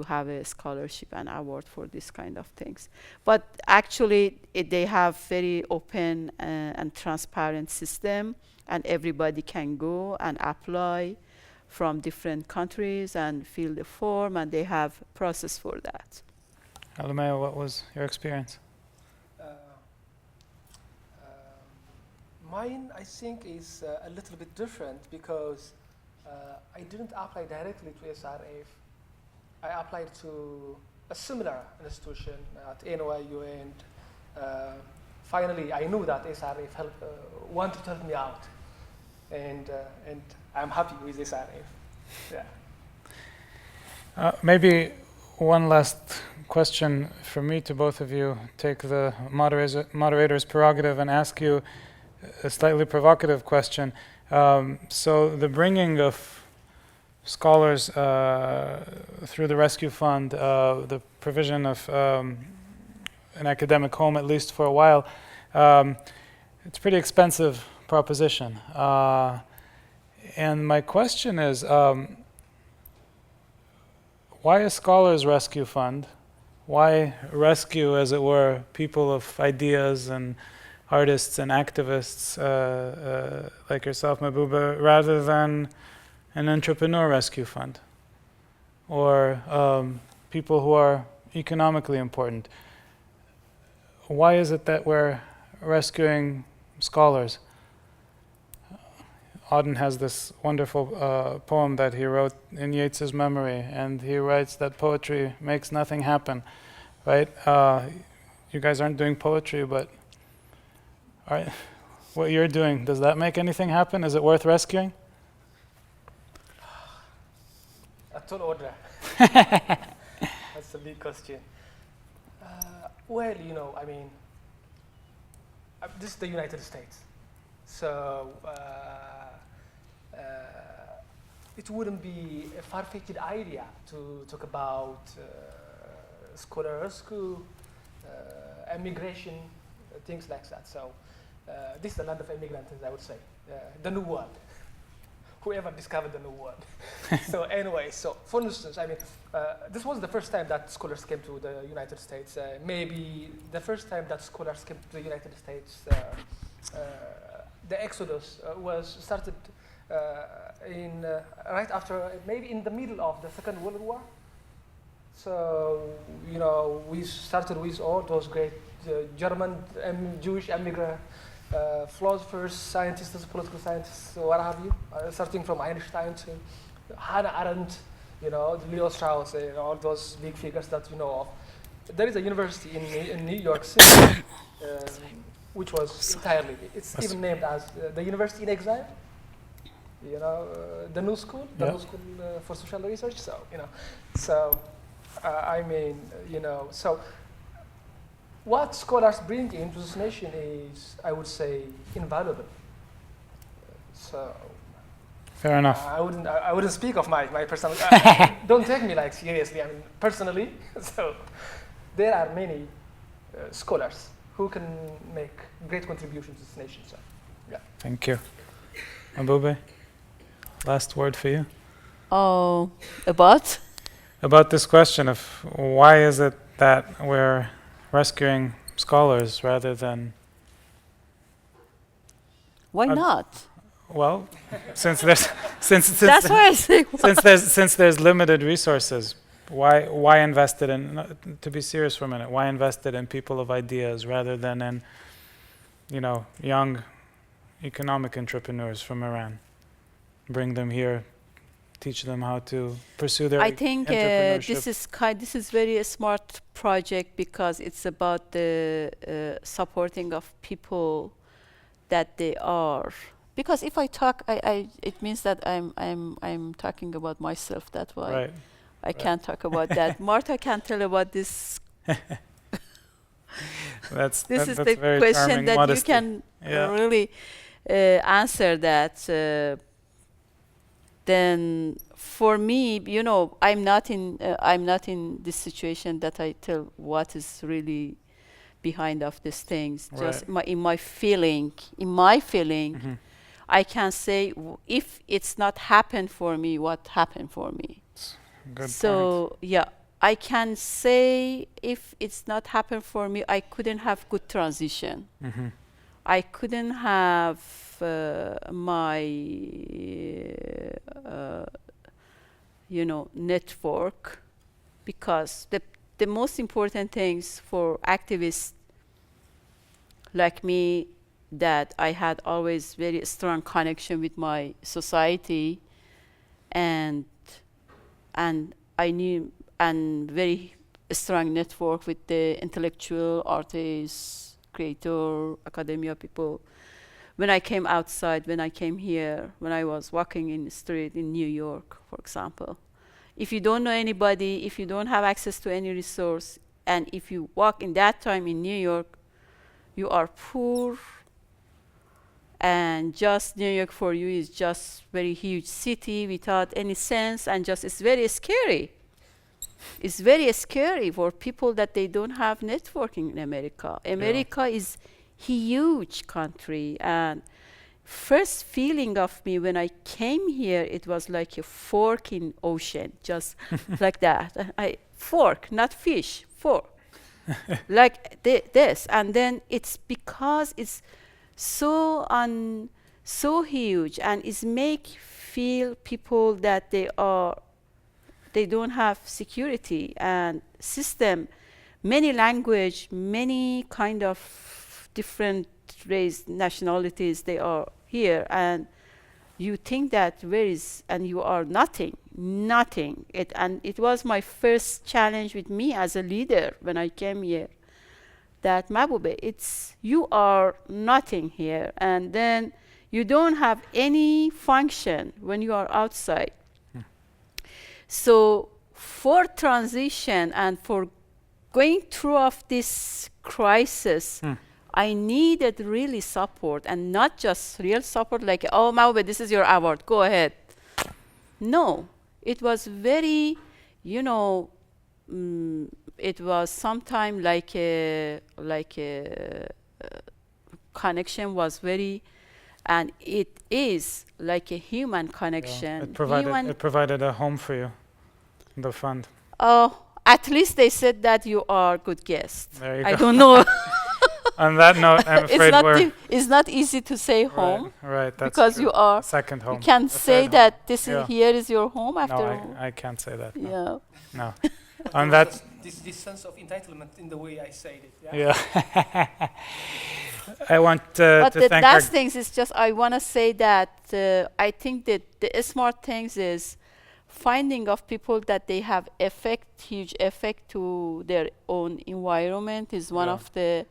have a scholarship and award for this kind of things. But actually they have very open and transparent system, and everybody can go and apply from different countries and fill the form, and they have process for that. Alemayehu, what was your experience? Mine, I think, is a little bit different because I didn't apply directly to SRF. I applied to a similar institution at NYU, and finally I knew that SRF wanted to help me out, and I'm happy with SRF. Yeah. Maybe one last question for me to both of you. Take the moderator's prerogative and ask you a slightly provocative question. So the bringing of scholars through the Rescue Fund, the provision of an academic home, at least for a while, it's a pretty expensive proposition. And my question is, why a Scholars Rescue Fund? Why rescue, as it were, people of ideas and artists and activists like yourself, Mahboubeh, rather than an entrepreneur rescue fund, or people who are economically important? Why is it that we're rescuing scholars? Auden has this wonderful poem that he wrote in Yeats's memory, and he writes that poetry makes nothing happen, right? You guys aren't doing poetry, but what you're doing, does that make anything happen? Is it worth rescuing? A tall order. That's a big question. Well, you know, I mean, this is the United States. So it wouldn't be a far-fetched idea to talk about scholars who immigration, things like that. So this is the land of immigrants, I would say, the new world. Whoever discovered the new world. So anyway, so for instance, I mean, this was the first time that scholars came to the United States. Maybe the first time that scholars came to the United States, the exodus was started right after, maybe in the middle of the Second World War. So, you know, we started with all those great German and Jewish immigrant philosophers, scientists, political scientists, what have you, starting from Einstein to Hannah Arendt, you know, Leo Strauss, all those big figures that you know of. There is a university in New York City, which was entirely, it's even named as the University in Exile, you know, the New School, New School for Social Research. So, you know, so I mean, you know, so what scholars bring into this nation is, I would say, invaluable. So, fair enough. I wouldn't speak of my personal. Don't take me like seriously. I mean, personally. So, there are many scholars who can make great contributions to this nation. So, yeah. Thank you. Mahboubeh, last word for you. Oh, about? About this question of why is it that we're rescuing scholars rather than... Why not? Well, since there's That's why I say since there's limited resources, why invest it in, to be serious for a minute, why invest it in people of ideas rather than in, young economic entrepreneurs from Iran? Bring them here, teach them how to pursue their I think entrepreneurship. this is very smart project because it's about the supporting of people that they are. Because if I talk, it means that I'm talking about myself. That's why Right. I can't talk about that. Marta can tell about this. That's This is that's the very question charming that modesty. you can Yeah. really answer that. Then for me, I'm not in this situation that I tell what is really behind of these things. Right. Just in my feeling, Mhm. I can say if it's not happened for me, what happened for me. Good So point. yeah, I can say if it's not happened for me, I couldn't have good transition. Mhm. I couldn't have my network, because the most important things for activists like me, that I had always very strong connection with my society, and I knew, and very strong network with the intellectual, artists, creator, academia people. When I came outside, when I came here, when I was walking in the street in New York, for example, if you don't know anybody, if you don't have access to any resource, and if you walk in that time in New York, you are poor, and just New York for you is just very huge city without any sense, and just it's very scary. It's very scary for people that they don't have networking in America. America is huge country, and first feeling of me when I came here, it was like a fork in ocean, just like that. Fork, not fish, fork. Like this, and then it's because it's so huge, and it's make feel people that they don't have security and system, many language, many kind of different race, nationalities, they are here, and you think that and you are nothing. It was my first challenge with me as a leader when I came here, that Mahboubeh, you are nothing here, and then you don't have any function when you are outside. So for transition and for going through of this crisis, I needed really support, and not just real support like, oh, Mahboubeh, this is your award, go ahead. No, it was very, it was sometime like a connection was very, and it is like a human connection. It provided a home for you, the fund. Oh, at least they said that you are a good guest. There you I go. don't know. On that note, I'm afraid it's not easy to say home. Right, that's because true. you are second home. You can say that this is here is your home after. No, I can't say that. No. Yeah. No. On that. This sense of entitlement in the way I said it. Yeah. I want but to the thank last things is just I want to say that I think that the smart things is finding of people that they have huge effect to their own environment is one of the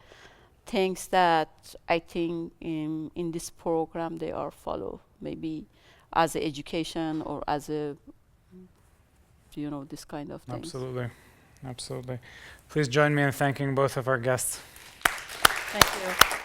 things that I think in this program they are follow, maybe as a education or as a this kind of things. Absolutely. Please join me in thanking both of our guests. Thank you.